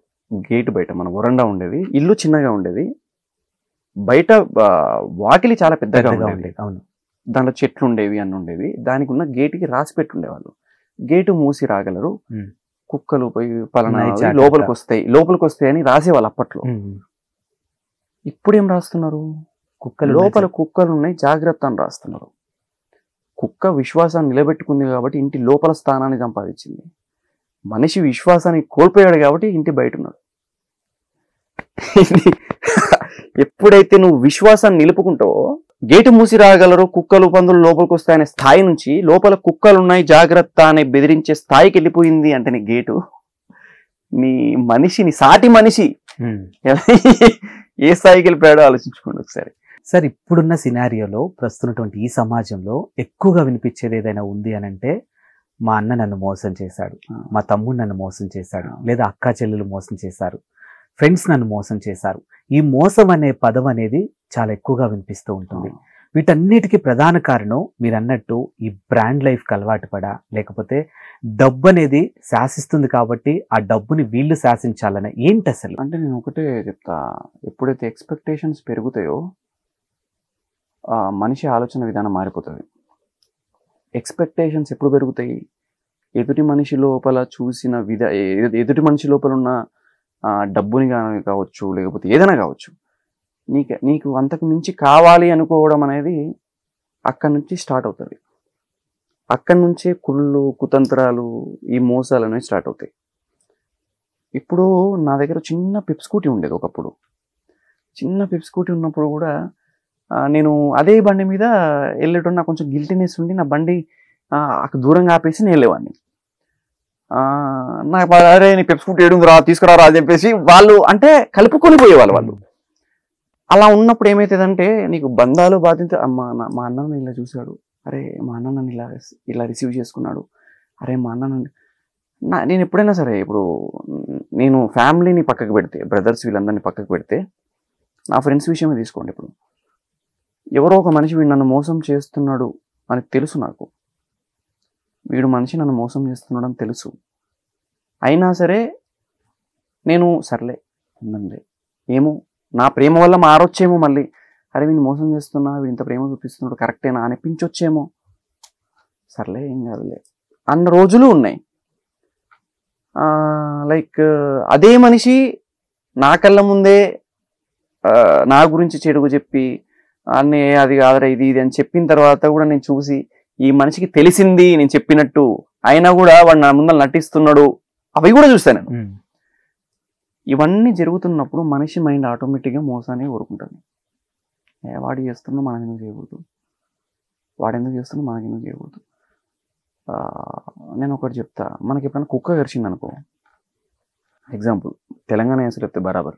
గేట్ బయట. మన వరండా ఉండేది, ఇల్లు చిన్నగా ఉండేది, బయట వాకిలి చాలా పెద్దగా ఉండేది. అవును, దాంట్లో చెట్లు ఉండేవి, అన్నీ ఉండేవి. దానికి ఉన్న గేటుకి రాసి పెట్టుండేవాళ్ళు, గేటు మూసి రాగలరు, కుక్కలు పోయి పలానా లోపలికి వస్తాయి అని రాసేవాళ్ళు అప్పట్లో. ఇప్పుడు ఏం రాస్తున్నారు, లోపల కుక్కలు ఉన్నాయి జాగ్రత్త అని రాస్తున్నారు. కుక్క విశ్వాసాన్ని నిలబెట్టుకుంది కాబట్టి ఇంటి లోపల స్థానాన్ని సంపాదించింది. మనిషి విశ్వాసాన్ని కోల్పోయాడు కాబట్టి ఇంటి బయట ఉన్నాడు. ఎప్పుడైతే నువ్వు విశ్వాసాన్ని నిలుపుకుంటావో, గేటు మూసి రాగలరు, కుక్కలు పందులు లోపలికి వస్తాయనే స్థాయి నుంచి లోపల కుక్కలు ఉన్నాయి జాగ్రత్త అనే బెదిరించే స్థాయికి వెళ్ళిపోయింది అంటే నీ గేటు, నీ సాటి మనిషి ఏ స్థాయికి వెళ్ళిపోయాడో ఆలోచించుకోండి ఒకసారి. సార్, ఇప్పుడున్న సినారియోలో ప్రస్తున్నటువంటి ఈ సమాజంలో ఎక్కువగా వినిపించేది ఏదైనా ఉంది అని అంటే, మా అన్న నన్ను మోసం చేశాడు, మా తమ్ముడు నన్ను మోసం చేశాడు, లేదా అక్కా చెల్లెలు మోసం చేశారు, ఫ్రెండ్స్ నన్ను మోసం చేశారు. ఈ మోసం అనే పదం అనేది చాలా ఎక్కువగా వినిపిస్తూ ఉంటుంది. వీటన్నిటికీ ప్రధాన కారణం మీరు అన్నట్టు ఈ బ్రాండ్ లైఫ్కి అలవాటు పడా, లేకపోతే డబ్బు అనేది శాసిస్తుంది కాబట్టి ఆ డబ్బుని వీళ్ళు శాసించాలని ఏంటి అసలు? అంటే నేను ఒకటే చెప్తా, ఎప్పుడైతే ఎక్స్పెక్టేషన్స్ పెరుగుతాయో మనిషి ఆలోచన విధానం మారిపోతుంది. ఎక్స్పెక్టేషన్స్ ఎప్పుడు పెరుగుతాయి, ఎదుటి మనిషి లోపల చూసిన ఎదుటి మనిషి లోపల ఉన్న డబ్బుని కావచ్చు, లేకపోతే ఏదైనా కావచ్చు, నీకు అంతకు మించి కావాలి అనుకోవడం అనేది అక్కడి నుంచి స్టార్ట్ అవుతుంది. అక్కడి నుంచే కుళ్ళు, కుతంత్రాలు, ఈ మోసాలు అనేవి స్టార్ట్ అవుతాయి. ఇప్పుడు నా దగ్గర చిన్న పిప్ స్కూటీ ఉండేది ఒకప్పుడు. చిన్న పిప్ స్కూటీ ఉన్నప్పుడు కూడా నేను అదే బండి మీద వెళ్ళేటప్పుడు నాకు కొంచెం గిల్టీనెస్ ఉండి నా బండి దూరంగా ఆపేసి నేను వెళ్ళేవాడిని. నాకు అరే నీ పెప్ స్కూటీ ఏడుందిరా తీసుకురారా అని చెప్పేసి వాళ్ళు అంటే కలుపుకొని పోయేవాళ్ళు. వాళ్ళు అలా ఉన్నప్పుడు ఏమవుతుందంటే, నీకు బంధాలు బాధ్యత, మా అన్న నన్ను ఇలా చూశాడు, అరే మా అన్న నన్ను ఇలా రిసీవ్ చేసుకున్నాడు, అరే మా అన్న నేను ఎప్పుడైనా సరే, ఇప్పుడు నేను ఫ్యామిలీని పక్కకు పెడితే, బ్రదర్స్ వీళ్ళందరినీ పక్కకు పెడితే, నా ఫ్రెండ్స్ విషయమే తీసుకోండి. ఇప్పుడు ఎవరో ఒక మనిషి వీడు నన్ను మోసం చేస్తున్నాడు అని తెలుసు, నాకు వీడు మనిషి నన్ను మోసం చేస్తున్నాడు అని తెలుసు, అయినా సరే నేను సర్లే ఉందండి, ఏమో నా ప్రేమ వల్ల మారొచ్చేమో, మళ్ళీ అరే వీడిని మోసం చేస్తున్నా, వీడు ఇంత ప్రేమ చూపిస్తున్నాడు కరెక్టేనా అనిపించొచ్చేమో, సర్లే ఏం కాదులే అన్న రోజులు ఉన్నాయి. లైక్ అదే మనిషి నా కళ్ళ ముందే నా గురించి చెడుగు చెప్పి అన్నీ అది కాదురా ఇది ఇది అని చెప్పిన తర్వాత కూడా నేను చూసి ఈ మనిషికి తెలిసింది నేను చెప్పినట్టు, అయినా కూడా వాడు నా ముందర నటిస్తున్నాడు, అవి కూడా చూస్తాను నేను. ఇవన్నీ జరుగుతున్నప్పుడు మనిషి మైండ్ ఆటోమేటిక్గా మోసాన్ని కోరుకుంటుంది. వాడు చేస్తున్నా మనం ఎందుకు చేయకూడదు, వాడు ఎందుకు చేస్తున్నా మనకి ఎందుకు చేయకూడదు. నేను ఒకటి చెప్తా, మనకి ఎప్పుడైనా కుక్క కరిచింది అనుకో, ఎగ్జాంపుల్ తెలంగాణ యాసలో చెప్తే బరాబర్,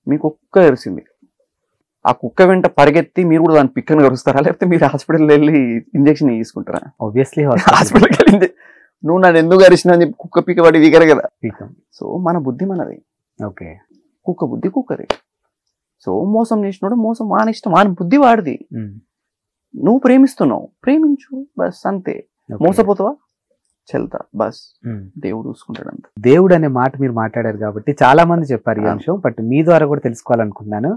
మీ కుక్క కరిచింది, ఆ కుక్క వెంట పరిగెత్తి మీరు కూడా దాని పిక్కను కరుస్తారా, లేకపోతే మీరు హాస్పిటల్ వెళ్ళి ఇంజక్షన్ తీసుకుంటారా? ఆబ్వియస్లీ హాస్పిటల్కి వెళ్ళి నువ్వు నన్ను ఎందుకు కరిచినా అని చెప్పి కుక్క పిక్క పడి వీగరు కదా. సో మన బుద్ధి మనది, ఓకే, కుక్క బుద్ధి కుక్కది. సో మోసం చేసినోడు మోసం వాని ఇష్టం, వాని బుద్ధి వాడిది. నువ్వు ప్రేమిస్తున్నావు, ప్రేమించు బస్, అంతే. మోసపోతావా, చెల్తా బస్, దేవుడు చూసుకుంటాడు అంత. దేవుడు అనే మాట మీరు మాట్లాడారు కాబట్టి చాలా మంది చెప్పారు ఈ అంశం, బట్ మీ ద్వారా కూడా తెలుసుకోవాలనుకున్నాను.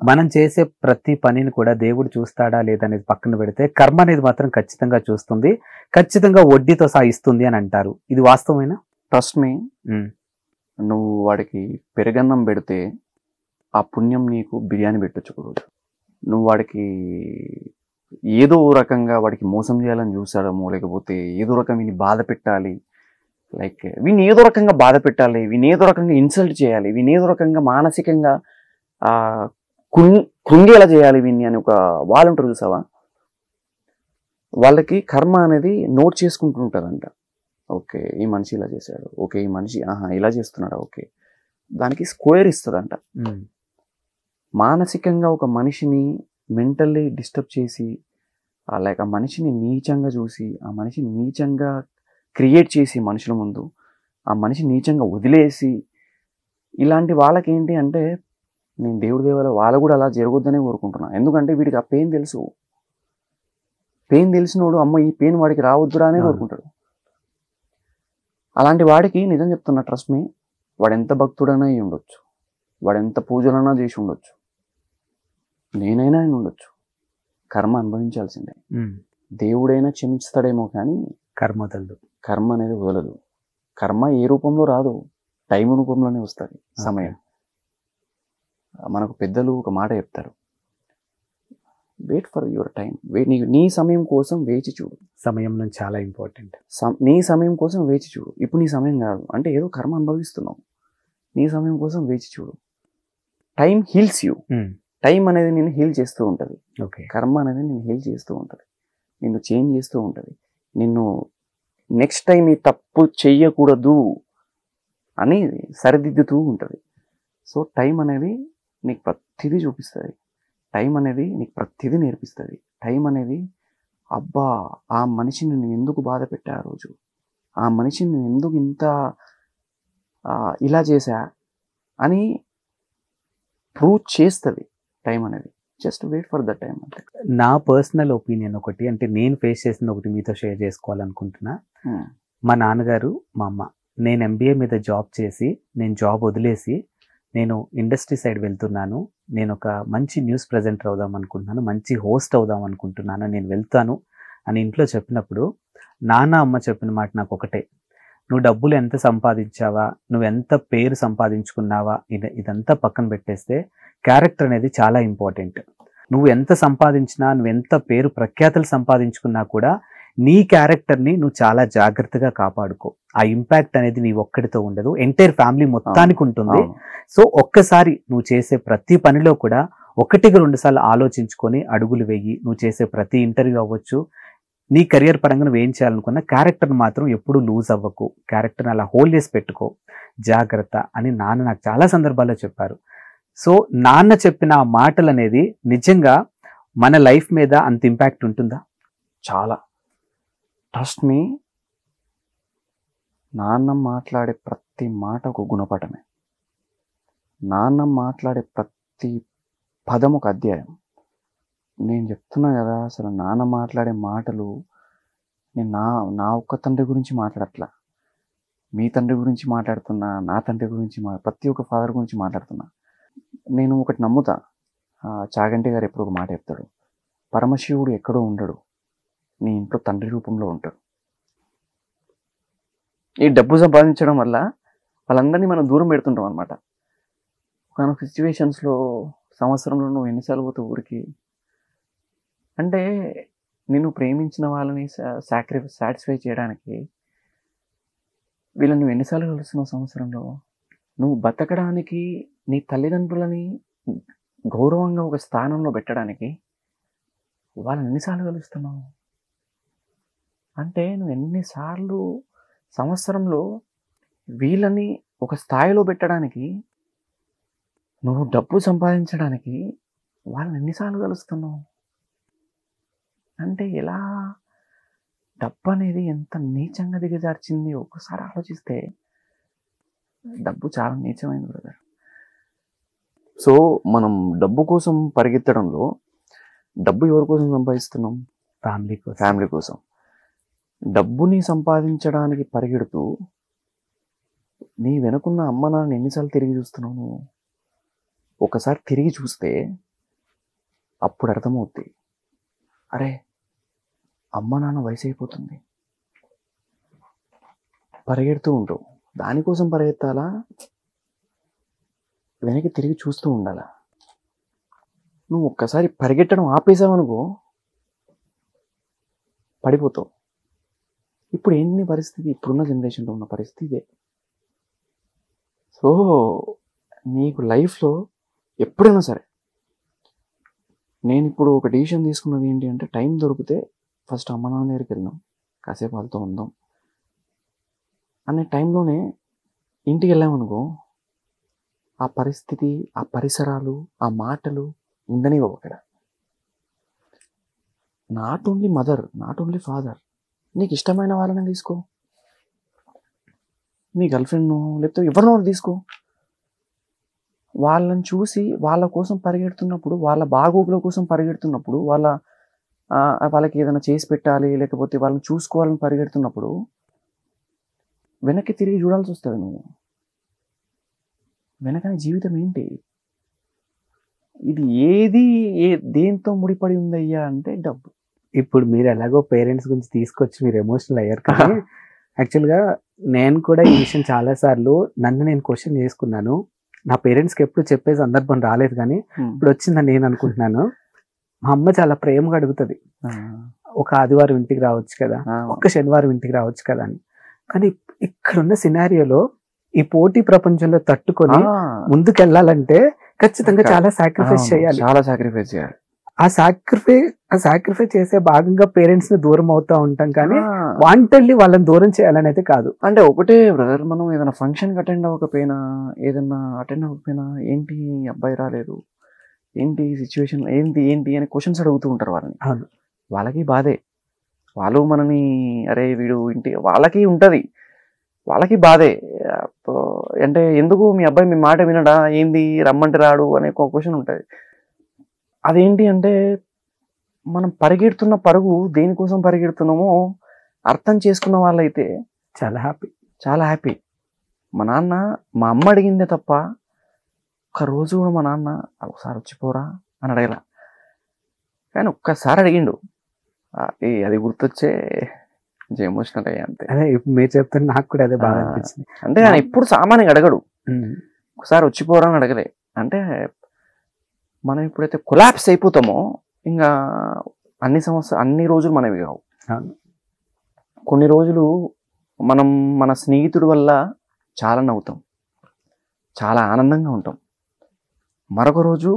మనం చేసే ప్రతి పనిని కూడా దేవుడు చూస్తాడా లేదా అనేది పక్కన పెడితే కర్మ అనేది మాత్రం ఖచ్చితంగా చూస్తుంది, ఖచ్చితంగా వడ్డీతో సాగిస్తుంది అని అంటారు. ఇది వాస్తవమేనా? ట్రస్ట్ మీ, నువ్వు వాడికి పెరుగన్నం పెడితే ఆ పుణ్యం నీకు బిర్యానీ పెట్టొచ్చు. నువ్వు వాడికి ఏదో రకంగా వాడికి మోసం చేయాలని చూసాడము, లేకపోతే ఏదో రకం వీని బాధ పెట్టాలి, లైక్ వీని ఏదో రకంగా బాధ పెట్టాలి, వీని ఏదో రకంగా ఇన్సల్ట్ చేయాలి, వీని ఏదో రకంగా మానసికంగా కృంగేలా చేయాలి వీన్ని అని ఒక వాళ్ళు ఉంటారు చూసావా, వాళ్ళకి కర్మ అనేది నోట్ చేసుకుంటుంటుందంట. ఓకే ఈ మనిషి ఇలా చేశాడు, ఓకే ఈ మనిషి ఇలా చేస్తున్నాడు, ఓకే దానికి స్క్వేర్ ఇస్తుందంట. మానసికంగా ఒక మనిషిని మెంటల్లీ డిస్టర్బ్ చేసి, లైక్ ఆ మనిషిని నీచంగా చూసి, ఆ మనిషిని నీచంగా క్రియేట్ చేసి మనుషుల ముందు, ఆ మనిషి నీచంగా వదిలేసి, ఇలాంటి వాళ్ళకి ఏంటి అంటే నేను దేవుడి దేవాల వాళ్ళు కూడా అలా జరగొద్దనే కోరుకుంటున్నాను. ఎందుకంటే వీడికి ఆ పెయిన్ తెలుసు, పెయిన్ తెలిసినోడు అమ్మ ఈ పెయిన్ వాడికి రావద్దురా అనే కోరుకుంటాడు. అలాంటి వాడికి నిజం చెప్తున్నా, ట్రస్ట్ మీ, వాడు ఎంత భక్తుడైనా అయి ఉండొచ్చు, వాడు ఎంత పూజలైనా చేసి ఉండొచ్చు, నేనైనా ఆయన ఉండొచ్చు, కర్మ అనుభవించాల్సిందే. దేవుడైనా క్షమిస్తాడేమో కానీ కర్మ వదలదు, కర్మ అనేది వదలదు. కర్మ ఏ రూపంలో రాదు, టైం రూపంలోనే వస్తుంది, సమయం. మనకు పెద్దలు ఒక మాట చెప్తారు, వెయిట్ ఫర్ యువర్ టైం, నీ సమయం కోసం వేచి చూడు. సమయం నుంచి చాలా ఇంపార్టెంట్. నీ సమయం కోసం వేచి చూడు. ఇప్పుడు నీ సమయం కాదు అంటే ఏదో కర్మ అనుభవిస్తున్నావు, నీ సమయం కోసం వేచి చూడు. Time heels you. టైం అనేది నేను హీల్ చేస్తూ ఉంటుంది, కర్మ అనేది నేను హీల్ చేస్తూ ఉంటుంది, నిన్ను చేంజ్ చేస్తూ ఉంటుంది, నిన్ను నెక్స్ట్ టైం ఈ తప్పు చెయ్యకూడదు అని సరిదిద్దుతూ ఉంటుంది. సో టైం అనేది నీకు ప్రతిదీ చూపిస్తుంది, టైం అనేది నీకు ప్రతిదీ నేర్పిస్తుంది. టైం అనేది అబ్బా ఆ మనిషిని నేను ఎందుకు బాధ పెట్టా ఆ రోజు, ఆ మనిషిని నేను ఎందుకు ఇంత ఇలా చేశా అని ప్రూవ్ చేస్తుంది టైం అనేది. Just wait for the time. అంటే నా పర్సనల్ ఒపీనియన్ ఒకటి, అంటే నేను ఫేస్ చేసింది ఒకటి మీతో షేర్ చేసుకోవాలనుకుంటున్నా. మా నాన్నగారు, మా అమ్మ, నేను ఎంబీఏ మీద జాబ్ చేసి, నేను జాబ్ వదిలేసి నేను ఇండస్ట్రీ సైడ్ వెళ్తున్నాను, నేను ఒక మంచి న్యూస్ ప్రెజెంటర్ అవుదాం అనుకుంటున్నాను, మంచి హోస్ట్ అవుదాం అనుకుంటున్నాను, నేను వెళ్తాను అని ఇంట్లో చెప్పినప్పుడు నాన్న అమ్మ చెప్పిన మాట నాకు ఒకటే, నువ్వు డబ్బులు ఎంత సంపాదించావా, నువ్వు ఎంత పేరు సంపాదించుకున్నావా, ఇదంతా పక్కన పెట్టేస్తే క్యారెక్టర్ అనేది చాలా ఇంపార్టెంట్. నువ్వు ఎంత సంపాదించినా, నువ్వు ఎంత పేరు ప్రఖ్యాతులు సంపాదించుకున్నా కూడా నీ క్యారెక్టర్ని నువ్వు చాలా జాగ్రత్తగా కాపాడుకో. ఆ ఇంపాక్ట్ అనేది నీ ఒక్కడితో ఉండదు, ఎంటైర్ ఫ్యామిలీ మొత్తానికి ఉంటుంది. సో ఒక్కసారి నువ్వు చేసే ప్రతి పనిలో కూడా 1-2 సార్లు ఆలోచించుకొని అడుగులు వేయి. నువ్వు చేసే ప్రతి ఇంటర్వ్యూ అవ్వచ్చు, నీ కెరియర్ పరంగా నువ్వు ఏం చేయాలనుకున్నా క్యారెక్టర్ని మాత్రం ఎప్పుడు లూజ్ అవ్వకు, క్యారెక్టర్ని అలా హోల్డ్ చేసి పెట్టుకో, జాగ్రత్త అని నాన్న నాకు చాలా సందర్భాల్లో చెప్పారు. సో నాన్న చెప్పిన ఆ మాటలు అనేది నిజంగా మన లైఫ్ మీద అంత ఇంపాక్ట్ ఉంటుందా? చాలా. ట్రస్ట్ మీ, నాన్న మాట్లాడే ప్రతి మాట ఒక గుణపాఠమే, నాన్న మాట్లాడే ప్రతి పదం ఒక అధ్యాయం. నేను చెప్తున్నా కదా, అసలు నాన్న మాట్లాడే మాటలు, నేను నా ఒక్క తండ్రి గురించి మాట్లాడట్లా, మీ తండ్రి గురించి మాట్లాడుతున్నా, నా తండ్రి గురించి ప్రతి ఒక్క ఫాదర్ గురించి మాట్లాడుతున్నా. నేను ఒకటి నమ్ముతా, చాగంటి గారు ఎప్పుడు ఒక మాట చెప్తాడు, పరమశివుడు ఎక్కడో ఉండడు, నీ ఇంట్లో తండ్రి రూపంలో ఉంటాడు. ఈ డబ్బు సంపాదించడం వల్ల వాళ్ళందరినీ మనం దూరం పెడుతుంటాం అనమాట. ఒక సిచ్యువేషన్స్లో సంవత్సరంలో నువ్వు ఎన్నిసార్లు పోతావు ఊరికి అంటే, నిన్ను ప్రేమించిన వాళ్ళని సాటిస్ఫై చేయడానికి వీళ్ళని నువ్వు ఎన్నిసార్లు కలుస్తున్నావు సంవత్సరంలో? నువ్వు బతకడానికి, నీ తల్లిదండ్రులని గౌరవంగా ఒక స్థానంలో పెట్టడానికి వాళ్ళని ఎన్నిసార్లు కలుస్తున్నావు? అంటే నువ్వు ఎన్నిసార్లు సంవత్సరంలో వీళ్ళని ఒక స్థాయిలో పెట్టడానికి, నువ్వు డబ్బు సంపాదించడానికి వాళ్ళని ఎన్నిసార్లు కలుస్తున్నావు? అంటే ఎలా డబ్బు అనేది ఎంత నీచంగా దిగజార్చింది ఒక్కసారి ఆలోచిస్తే. డబ్బు చాలా నీచమైంది బ్రదర్. సో మనం డబ్బు కోసం పరిగెత్తడంలో, డబ్బు ఎవరి కోసం సంపాదిస్తున్నాం? ఫ్యామిలీ కోసం. డబ్బుని సంపాదించడానికి పరిగెడుతూ నీ వెనుకున్న అమ్మ నాన్న ఎన్నిసార్లు తిరిగి చూస్తున్నావు నువ్వు? ఒకసారి తిరిగి చూస్తే అప్పుడు అర్థమవుద్ది, అరే అమ్మ నాన్న వయసు అయిపోతుంది, పరిగెడుతూ ఉంటావు. దానికోసం పరిగెత్తాలా, వెనక్కి తిరిగి చూస్తూ ఉండాలా? నువ్వు ఒక్కసారి పరిగెట్టడం ఆపేసావనుకో పడిపోతావు. ఇప్పుడు ఏంటి పరిస్థితి? ఇప్పుడున్న జనరేషన్లో ఉన్న పరిస్థితి ఇదే. సో నీకు లైఫ్లో ఎప్పుడైనా సరే, నేను ఇప్పుడు ఒక డిసిషన్ తీసుకున్నది ఏంటి అంటే, టైం దొరికితే ఫస్ట్ అమ్మ నాన్న దగ్గరికి వెళ్దాం, కాసేపు వాళ్ళతో ఉందాం అనే టైంలోనే ఇంటికి వెళ్ళామనుకో, ఆ పరిస్థితి, ఆ పరిసరాలు, ఆ మాటలు ఉండనివ్వవు అక్కడ. Not only mother, not only father, నీకు ఇష్టమైన వాళ్ళని తీసుకో, నీ గర్ల్ ఫ్రెండ్ను లేకపోతే ఎవరినో తీసుకో. వాళ్ళని చూసి వాళ్ళ కోసం పరిగెడుతున్నప్పుడు, వాళ్ళ బాగోగుల కోసం పరిగెడుతున్నప్పుడు, వాళ్ళకి ఏదైనా చేసి పెట్టాలి, లేకపోతే వాళ్ళని చూసుకోవాలని పరిగెడుతున్నప్పుడు వెనక్కి తిరిగి చూడాల్సి వస్తుంది. నువ్వు వెనకని జీవితం ఏంటి? ఇది దేంతో ముడిపడి ఉందయ్యా అంటే డబ్బు. ఇప్పుడు మీరు ఎలాగో పేరెంట్స్ గురించి తీసుకొచ్చి మీరు ఎమోషనల్ అయ్యారు కానీ యాక్చువల్గా నేను కూడా ఈ విషయం చాలాసార్లు నన్ను నేను క్వశ్చన్ చేసుకున్నాను. నా పేరెంట్స్కి ఎప్పుడు చెప్పే సందర్భం రాలేదు, కానీ ఇప్పుడు వచ్చిందని నేను అనుకుంటున్నాను. మా అమ్మ చాలా ప్రేమగా అడుగుతుంది, ఒక ఆదివారం ఇంటికి రావచ్చు కదా, ఒక్క శనివారం ఇంటికి రావచ్చు కదా అని. కానీ ఇక్కడున్న సినారియోలో ఈ పోటీ ప్రపంచంలో తట్టుకొని ముందుకెళ్ళాలంటే ఖచ్చితంగా చాలా సాక్రిఫైస్ చేయాలి. ఆ సాక్రిఫైస్ చేసే భాగంగా పేరెంట్స్ ని దూరం అవుతా ఉంటాం, కానీ వాంటెడ్లీ వాళ్ళని దూరం చేయాలని అయితే కాదు. అంటే ఒకటే బ్రదర్, మనం ఏదైనా ఫంక్షన్కి అటెండ్ అవ్వకపోయినా, ఏదన్నా అటెండ్ అవ్వకపోయినా, ఏంటి అబ్బాయి రాలేదు, ఏంటి సిచ్యువేషన్, ఏంటి అని క్వశ్చన్స్ అడుగుతూ ఉంటారు వాళ్ళని. వాళ్ళకి బాధే, వాళ్ళు మనని అరే వీడు ఇంటి, వాళ్ళకి ఉంటుంది, వాళ్ళకి బాధే. అంటే ఎందుకు మీ అబ్బాయి మీ మాట వినడా, ఏంది రమ్మంటే రాడు అనే ఒక క్వశ్చన్ ఉంటుంది. అదేంటి అంటే, మనం పరిగెడుతున్న పరుగు దేనికోసం పరిగెడుతున్నామో అర్థం చేసుకున్న వాళ్ళైతే చాలా హ్యాపీ. మా అమ్మ అడిగిందే తప్ప ఒక్క రోజు కూడా మా నాన్న ఒకసారి వచ్చిపోరా అని అడగల. కానీ ఒక్కసారి అడిగిండు, అది గుర్తొచ్చే ఎమోషనల్ అయ్యా అంతే. అదే మీరు చెప్తారు, నాకు కూడా అదే బాగా అనిపించింది. అంటే ఆయన ఎప్పుడు సామాన్యంగా అడగడు, ఒకసారి వచ్చిపోరా అని అడగలే. అంటే మనం ఎప్పుడైతే కొలాప్స్ అయిపోతామో ఇంకా అన్ని రోజులు మనవి కావు. కొన్ని రోజులు మనం మన స్నేహితుడి వల్ల చాలా నవ్వుతాం, చాలా ఆనందంగా ఉంటాం. మరొక రోజు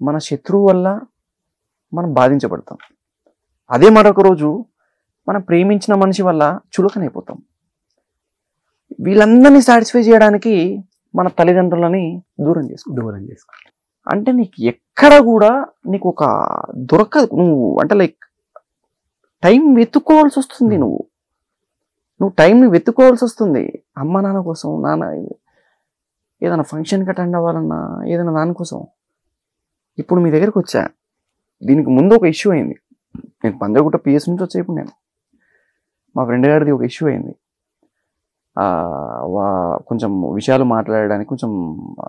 మన శత్రువు వల్ల మనం బాధించబడతాం. అదే మరొక రోజు మనం ప్రేమించిన మనిషి వల్ల చులకనైపోతాం. వీళ్ళందరినీ సాటిస్ఫై చేయడానికి మన తల్లిదండ్రులని దూరం చేసుకో. అంటే నీకు ఎక్కడ కూడా నీకు ఒక దొరకదు. నువ్వు అంటే లైక్ టైం వెతుక్కోవాల్సి వస్తుంది. నువ్వు టైంని వెతుక్కోవాల్సి వస్తుంది. అమ్మ నాన్న కోసం, నాన్న ఏదైనా ఫంక్షన్కి అటెండ్ అవ్వాలన్నా, ఏదైనా దానికోసం. ఇప్పుడు మీ దగ్గరికి వచ్చా, దీనికి ముందు ఒక ఇష్యూ అయింది. నేను పంజాగుట్ట పిఎస్ నుంచి వచ్చేప్పుడు నేను మా ఫ్రెండ్ గారిది ఒక ఇష్యూ అయింది. కొంచెం విషయాలు మాట్లాడడానికి కొంచెం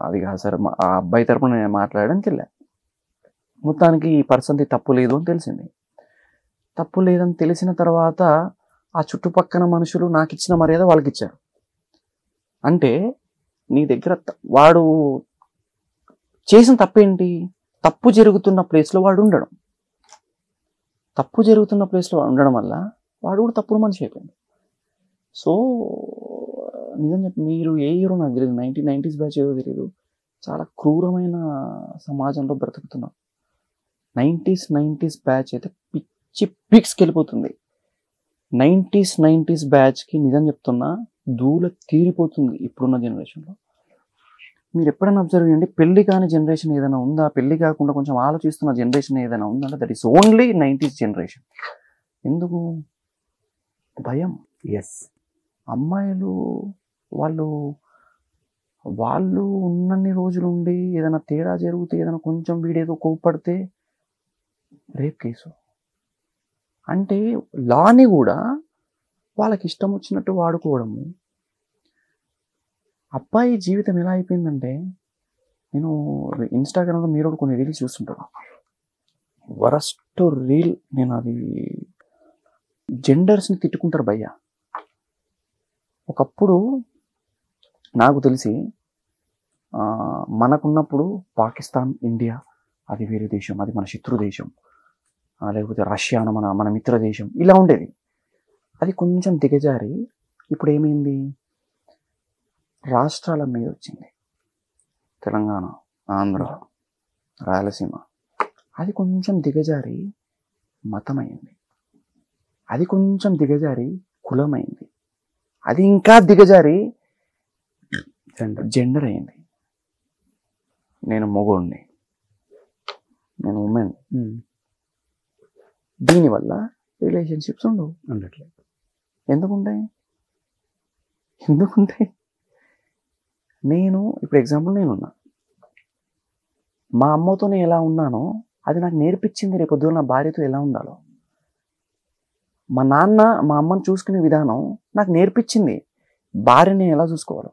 అది కాదు సార్, ఆ అబ్బాయి తరపున నేను మాట్లాడడానికి వెళ్ళా. మొత్తానికి ఈ పర్సన్ది తప్పు లేదు అని తెలిసింది. తప్పు లేదని తెలిసిన తర్వాత ఆ చుట్టుపక్కల మనుషులు నాకు ఇచ్చిన మర్యాద వాళ్ళకి ఇచ్చారు. అంటే నీ దగ్గర వాడు చేసిన తప్పేంటి? తప్పు జరుగుతున్న ప్లేస్లో వాడు ఉండడం. తప్పు జరుగుతున్న ప్లేస్లో ఉండడం వల్ల వాడు కూడా తప్పుడు మనిషి అయిపోయింది. సో నిజం చెప్పి మీరు ఏ హీరో నాకు తెలియదు, 1990s బ్యాచ్ ఏదో తెలియదు, చాలా క్రూరమైన సమాజంలో బ్రతుకుతున్నాం. 90s బ్యాచ్ అయితే పిచ్చి పిక్స్కి వెళ్ళిపోతుంది. 90s బ్యాచ్కి నిజం చెప్తున్నా దూల తీరిపోతుంది ఇప్పుడున్న జనరేషన్లో. మీరు ఎప్పుడైనా అబ్జర్వ్ చేయండి, పెళ్లి కాని జనరేషన్ ఏదైనా ఉందా, పెళ్లి కాకుండా కొంచెం ఆలోచిస్తున్న జనరేషన్ ఏదైనా ఉందంటే that is only 90s generation. ఎందుకు? భయం. ఎస్, అమ్మాయిలు వాళ్ళు ఉన్నన్ని రోజులు ఉండి ఏదైనా తేడా జరిగితే, ఏదైనా కొంచెం వీడేదో కోప్పడితే రేప్ కేసు. అంటే లాని కూడా వాళ్ళకి ఇష్టం వచ్చినట్టు వాడుకోవడము. అబ్బాయి జీవితం ఎలా అయిపోయిందంటే, నేను ఇన్స్టాగ్రామ్లో మీరు కొన్ని రీల్స్ చూస్తుంటాను, వరస్ట్ రీల్. నేను అది జెండర్స్ని తిట్టుకుంటారు భయ్య. ఒకప్పుడు నాకు తెలిసి మనకున్నప్పుడు పాకిస్తాన్, ఇండియా అది వేరే దేశం, అది మన శత్రు దేశం, లేకపోతే రష్యా మన మిత్ర దేశం, ఇలా ఉండేది. అది కొంచెం దిగజారి ఇప్పుడు ఏమైంది, రాష్ట్రాల మీద వచ్చింది. తెలంగాణ, ఆంధ్ర, రాయలసీమ. అది కొంచెం దిగజారి మతమైంది. అది కొంచెం దిగజారి కులమైంది. అది ఇంకా దిగజారి జెండర్ అయింది. నేను మొగోడిని, నేను ఉమెన్. దీనివల్ల రిలేషన్షిప్స్ ఉండట్లేదు. ఎందుకుంటాయి? నేను ఇప్పుడు ఎగ్జాంపుల్ నేనున్నా, మా అమ్మతో నేను ఎలా ఉన్నానో అది నాకు నేర్పించింది రేపొద్దున నా భార్యతో ఎలా ఉండాలో. మా నాన్న మా అమ్మని చూసుకునే విధానం నాకు నేర్పించింది భార్యని ఎలా చూసుకోవాలో.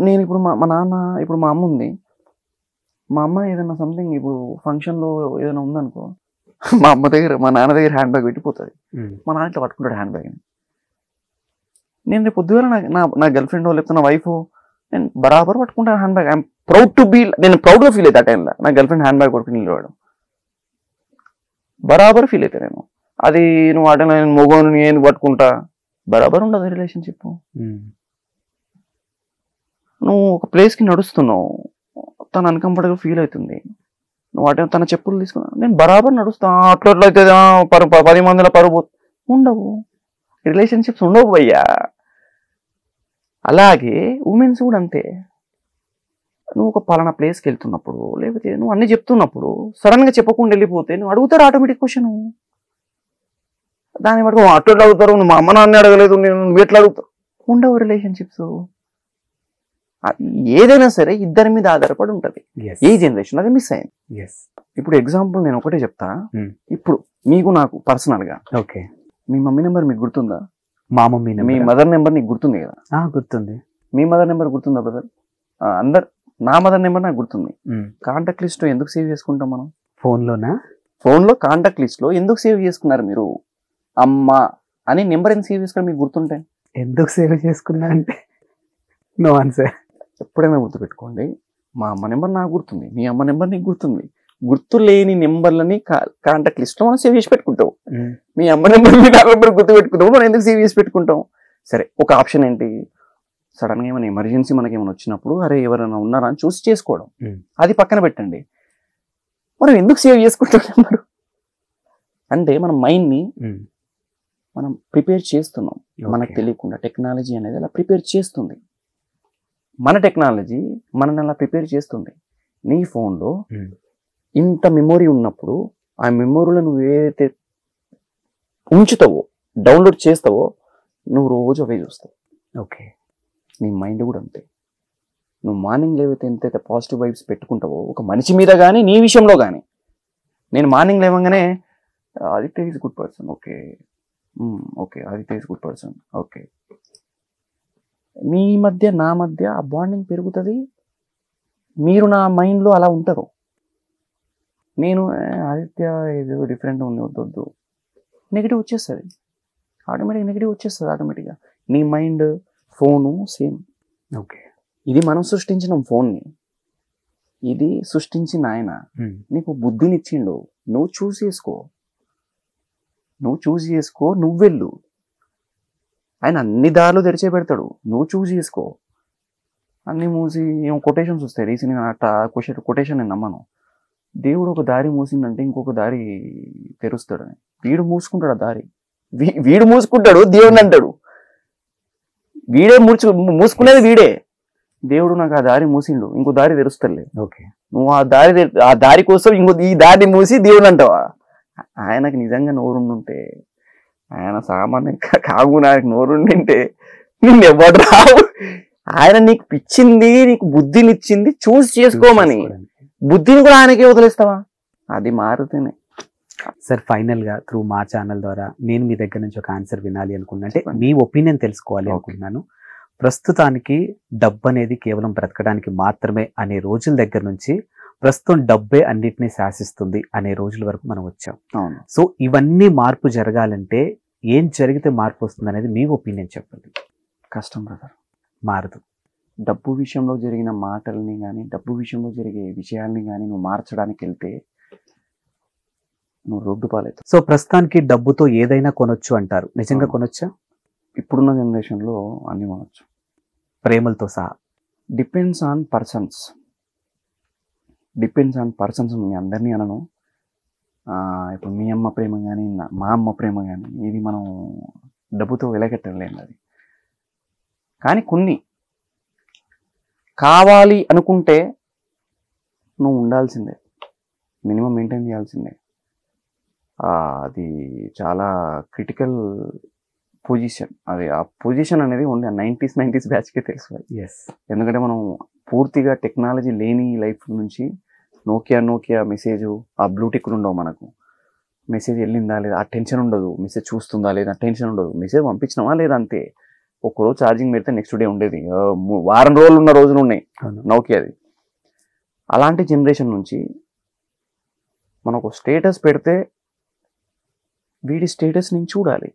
నేను ఇప్పుడు మా నాన్న, ఇప్పుడు మా అమ్మ ఉంది, మా అమ్మ ఏదైనా సంథింగ్ ఇప్పుడు ఫంక్షన్లో ఏదైనా ఉందనుకో, మా నాన్న దగ్గర హ్యాండ్ బ్యాగ్ పెట్టిపోతుంది. మా నాన్న ఇట్లా పట్టుకుంటాడు హ్యాండ్ బ్యాగ్ని. నేను రేపు పొద్దుగా నా గర్ల్ ఫ్రెండ్ లేకపోతే నా వైఫ్, నేను బరాబర్ పట్టుకుంటాను hand bag. I'm proud to be, నేను ప్రౌడ్గా ఫీల్ అవుతా. ఆ టైంలో నా గర్ల్ ఫ్రెండ్ హ్యాండ్ బ్యాగ్ పట్టుకుని నిలబడడం బరాబర్ ఫీల్ అవుతా నేను. అది నువ్వు ఆ టైంలో నేను మొగోను నేను పట్టుకుంటా, బరాబర్ ఉండదు రిలేషన్షిప్. నువ్వు ఒక ప్లేస్కి నడుస్తున్నావు, తను అన్కంఫర్టబుల్ ఫీల్ అవుతుంది, నువ్వు ఆ టైం తన చెప్పులు తీసుకున్నా, నేను బరాబర్ నడుస్తా. అట్లా అయితే 10 మందిలో పరువు ఉండవు, రిలేషన్షిప్స్ ఉండవు భయ్యా. అలాగే ఉమెన్స్ కూడా అంతే. నువ్వు ఒక పలానా ప్లేస్కి వెళ్తున్నప్పుడు, లేకపోతే నువ్వు అన్ని చెప్తున్నప్పుడు సడన్గా చెప్పకుండా వెళ్ళిపోతే నువ్వు అడుగుతారు ఆటోమేటిక్ క్వశ్చన్. దాన్ని బట్టి అట్లా అడుగుతారు, నువ్వు మా అమ్మ నాన్న అడగలేదు, నువ్వు ఎట్లా అడుగుతావు? ఉండవు రిలేషన్షిప్స్. ఏదైనా సరే ఇద్దరి మీద ఆధారపడి ఉంటుంది. ఏ జనరేషన్ అది మిస్ అయింది. ఇప్పుడు ఎగ్జాంపుల్ నేను ఒకటే చెప్తా. ఇప్పుడు మీకు నాకు పర్సనల్గా, ఓకే, మీ మమ్మీ నెంబర్ మీకు గుర్తుందా? మా మమ్మీ మీ మదర్ నెంబర్ నీకు గుర్తుంది కదా? గుర్తుంది. మీ మదర్ నెంబర్ గుర్తుందా బ్రదర్? నా మదర్ నెంబర్ నాకు గుర్తుంది. కాంటాక్ట్ లిస్ట్ లో ఎందుకు సేవ్ చేసుకుంటాం మనం? ఫోన్లో కాంటాక్ట్ లిస్ట్ లో ఎందుకు సేవ్ చేసుకున్నారు మీరు? అమ్మ అని నెంబర్ ఎందుకు సేవ్ చేసుకున్నారు మీకు గుర్తుంటే? ఎందుకు సేవ్ చేసుకున్నా అంటే నో ఆన్సర్. ఎప్పుడైనా గుర్తుపెట్టుకోండి, మా అమ్మ నెంబర్ నాకు గుర్తుంది, మీ అమ్మ నెంబర్ నీకు గుర్తుంది. గుర్తు లేని నెంబర్లని కాంటాక్ట్ లిస్ట్ లో మనం సేవ్ చేసి పెట్టుకుంటాం. మీ అమ్మ నెంబర్ మీ నా నెంబర్ గుర్తు పెట్టుకుంటాం, మనం ఎందుకు సేవ్ చేసి పెట్టుకుంటాం? సరే, ఒక ఆప్షన్ ఏంటి, సడన్ గా ఏమైనా ఎమర్జెన్సీ మనకి ఏమైనా వచ్చినప్పుడు అరే ఎవరైనా ఉన్నారా అని చూసి చేసుకోవడం, అది పక్కన పెట్టండి. మనం ఎందుకు సేవ్ చేసుకుంటాం నెంబర్ అంటే మన మైండ్ ని మనం ప్రిపేర్ చేస్తున్నాం. మనకు తెలియకుండా టెక్నాలజీ అనేది అలా ప్రిపేర్ చేస్తుంది. మన టెక్నాలజీ మనల్ని అలా ప్రిపేర్ చేస్తుంది. నీ ఫోన్లో ఇంత మెమొరీ ఉన్నప్పుడు ఆ మెమొరీలో నువ్వు ఏదైతే ఉంచుతావో, డౌన్లోడ్ చేస్తావో, నువ్వు రోజు అవే చూస్తావు. ఓకే, నీ మైండ్ కూడా అంతే. నువ్వు మార్నింగ్ లేవైతే ఎంతైతే పాజిటివ్ వైబ్స్ పెట్టుకుంటావో ఒక మనిషి మీద కానీ నీ విషయంలో కానీ. నేను మార్నింగ్ లేవగానే Aditya is good person, okay okay, Aditya is good person. Okay, మీ మధ్య నా మధ్య ఆ బాండింగ్ పెరుగుతుంది. మీరు నా మైండ్లో అలా ఉంటారు. నేను ఆదిత్య ఏదో డిఫరెంట్ ఉంది, వద్దు నెగిటివ్ వచ్చేస్తుంది ఆటోమేటిక్గా. నీ మైండ్ ఫోను సేమ్. ఓకే, ఇది మనం సృష్టించిన ఫోన్ని, ఇది సృష్టించిన ఆయన నీకు బుద్ధినిచ్చిండు. నువ్వు చూస్ చేసుకో, నువ్వు వెళ్ళు. ఆయన అన్ని దారులు తెరిచే పెడతాడు, నువ్వు చూస్ చేసుకో. అన్ని మూసి ఏమో కొటేషన్స్ వస్తాయి. రీసెంట్గా కొటేషన్ నేను నమ్మను. దేవుడు ఒక దారి మూసిందంటే ఇంకొక దారి తెరుస్తాడని. వీడు మూసుకుంటాడు ఆ దారి, వీడు మూసుకుంటాడు, దేవుడిని అంటాడు. వీడే మూసుకునేది వీడే. దేవుడు నాకు ఆ దారి మూసిండు, ఇంకో దారి తెరుస్తాడులే. ఓకే, నువ్వు ఆ దారి కోసం ఈ దారిని మూసి దేవుడు అంటావా? ఆయనకి నిజంగా నోరుండుంటే, ఆయన సామాన్య కాగునానికి నోరుండింటే నిన్ను ఎవడు రావు. ఆయన నీకు పిచ్చింది, నీకు బుద్ధినిచ్చింది, చూస్ చేసుకోమని. బుద్ధిని కూడా ఆయనకే వదిలేస్తావా? అది మారుతేనే. సార్, ఫైనల్ గా త్రూ మా ఛానల్ ద్వారా నేను మీ దగ్గర నుంచి ఒక ఆన్సర్ వినాలి అనుకున్నా, అంటే మీ ఒపీనియన్ తెలుసుకోవాలి అనుకున్నాను. ప్రస్తుతానికి డబ్బు అనేది కేవలం బ్రతకడానికి మాత్రమే అనే రోజుల దగ్గర నుంచి ప్రస్తుతం డబ్బే అన్నిటినీ శాసిస్తుంది అనే రోజుల వరకు మనం వచ్చాం. సో ఇవన్నీ మార్పు జరగాలంటే ఏం జరిగితే మార్పు వస్తుంది అనేది మీ ఒపీనియన్ చెప్పండి. కష్టం బ్రదర్, మారదు. డబ్బు విషయంలో జరిగిన మాటల్ని కానీ, డబ్బు విషయంలో జరిగే విషయాల్ని కానీ నువ్వు మార్చడానికి వెళ్తే నువ్వు రోడ్డు పాలవుతావు. సో ప్రస్తుతానికి డబ్బుతో ఏదైనా కొనొచ్చు అంటారు, నిజంగా కొనొచ్చా? ఇప్పుడున్న జనరేషన్లో అన్ని కొనొచ్చు, ప్రేమలతో సహా. Depends on persons. మీ అందరినీ అనను. ఇప్పుడు మీ అమ్మ ప్రేమ కానీ, మా అమ్మ ప్రేమ కానీ, ఇది మనం డబ్బుతో వెలగట్టలేము. అది కానీ కొన్ని కావాలి అనుకుంటే నువ్వు ఉండాల్సిందే, మినిమం మెయింటైన్ చేయాల్సిందే. అది చాలా క్రిటికల్ పొజిషన్. అది ఆ పొజిషన్ అనేది ఓన్లీ 90s బ్యాచ్కే తెలుసు. ఎందుకంటే మనం పూర్తిగా టెక్నాలజీ లేని లైఫ్ నుంచి నోకియా మెసేజ్, ఆ బ్లూటిక్లు ఉండవు మనకు. మెసేజ్ వెళ్ళిందా లేదా ఆ టెన్షన్ ఉండదు, మెసేజ్ చూస్తుందా లేదా టెన్షన్ ఉండదు, మెసేజ్ పంపించినావా లేదా అంతే. ఒక్కరోజు ఛార్జింగ్ పెడితే నెక్స్ట్ డే ఉండేది, వారం రోజులు ఉన్న రోజులు ఉన్నాయి నోకియాది. అలాంటి జనరేషన్ నుంచి మనకు స్టేటస్ పెడితే వీడి స్టేటస్ నేను చూడాలి,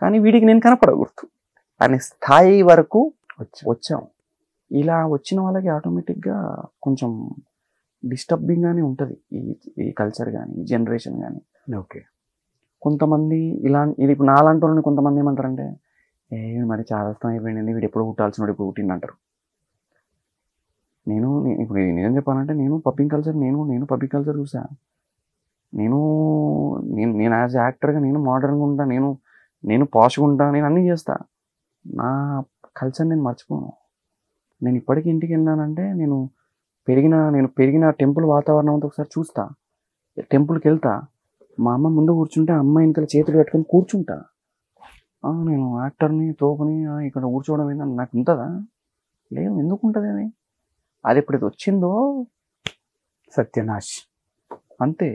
కానీ వీడికి నేను కనపడకూడదు అనే స్థాయి వరకు వచ్చాం. ఇలా వచ్చిన వాళ్ళకి ఆటోమేటిక్గా కొంచెం డిస్టర్బింగ్గానే ఉంటుంది ఈ కల్చర్ కానీ, ఈ జనరేషన్ కానీ. ఓకే, కొంతమంది ఇది ఇప్పుడు నాలాంటి వాళ్ళని కొంతమంది ఏమంటారంటే, మరి చాలా ఇష్టం అయిపోయింది, వీడు ఎప్పుడు పుట్టాల్సిన వాడు ఇప్పుడు పుట్టింది అంటారు. నేను ఇప్పుడు నిజం చెప్పాలంటే నేను పబ్లిక్ కల్చర్ చూసా. నేను యాజ్ యాక్టర్గా నేను మోడర్న్గా ఉంటా, నేను పాష్గా ఉంటా, నేను అన్నీ చేస్తా. నా కల్చర్ నేను మర్చిపోను. నేను ఇప్పటికీ ఇంటికి వెళ్ళానంటే నేను పెరిగిన టెంపుల్ వాతావరణం అంతా ఒకసారి చూస్తా. టెంపుల్కి వెళ్తా, మా అమ్మ ముందు కూర్చుంటే అమ్మ వెనకాల చేతులు పెట్టుకొని కూర్చుంటా. నేను యాక్టర్ని తోపని ఇక్కడ కూర్చోవడం ఏంటని నాకు ఉంటుందా? లేదు, ఎందుకు ఉంటుంది అది? అది ఎప్పుడైతే వచ్చిందో సత్యనాష్. అంతే.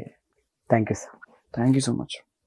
Thank you sir. Thank you so much.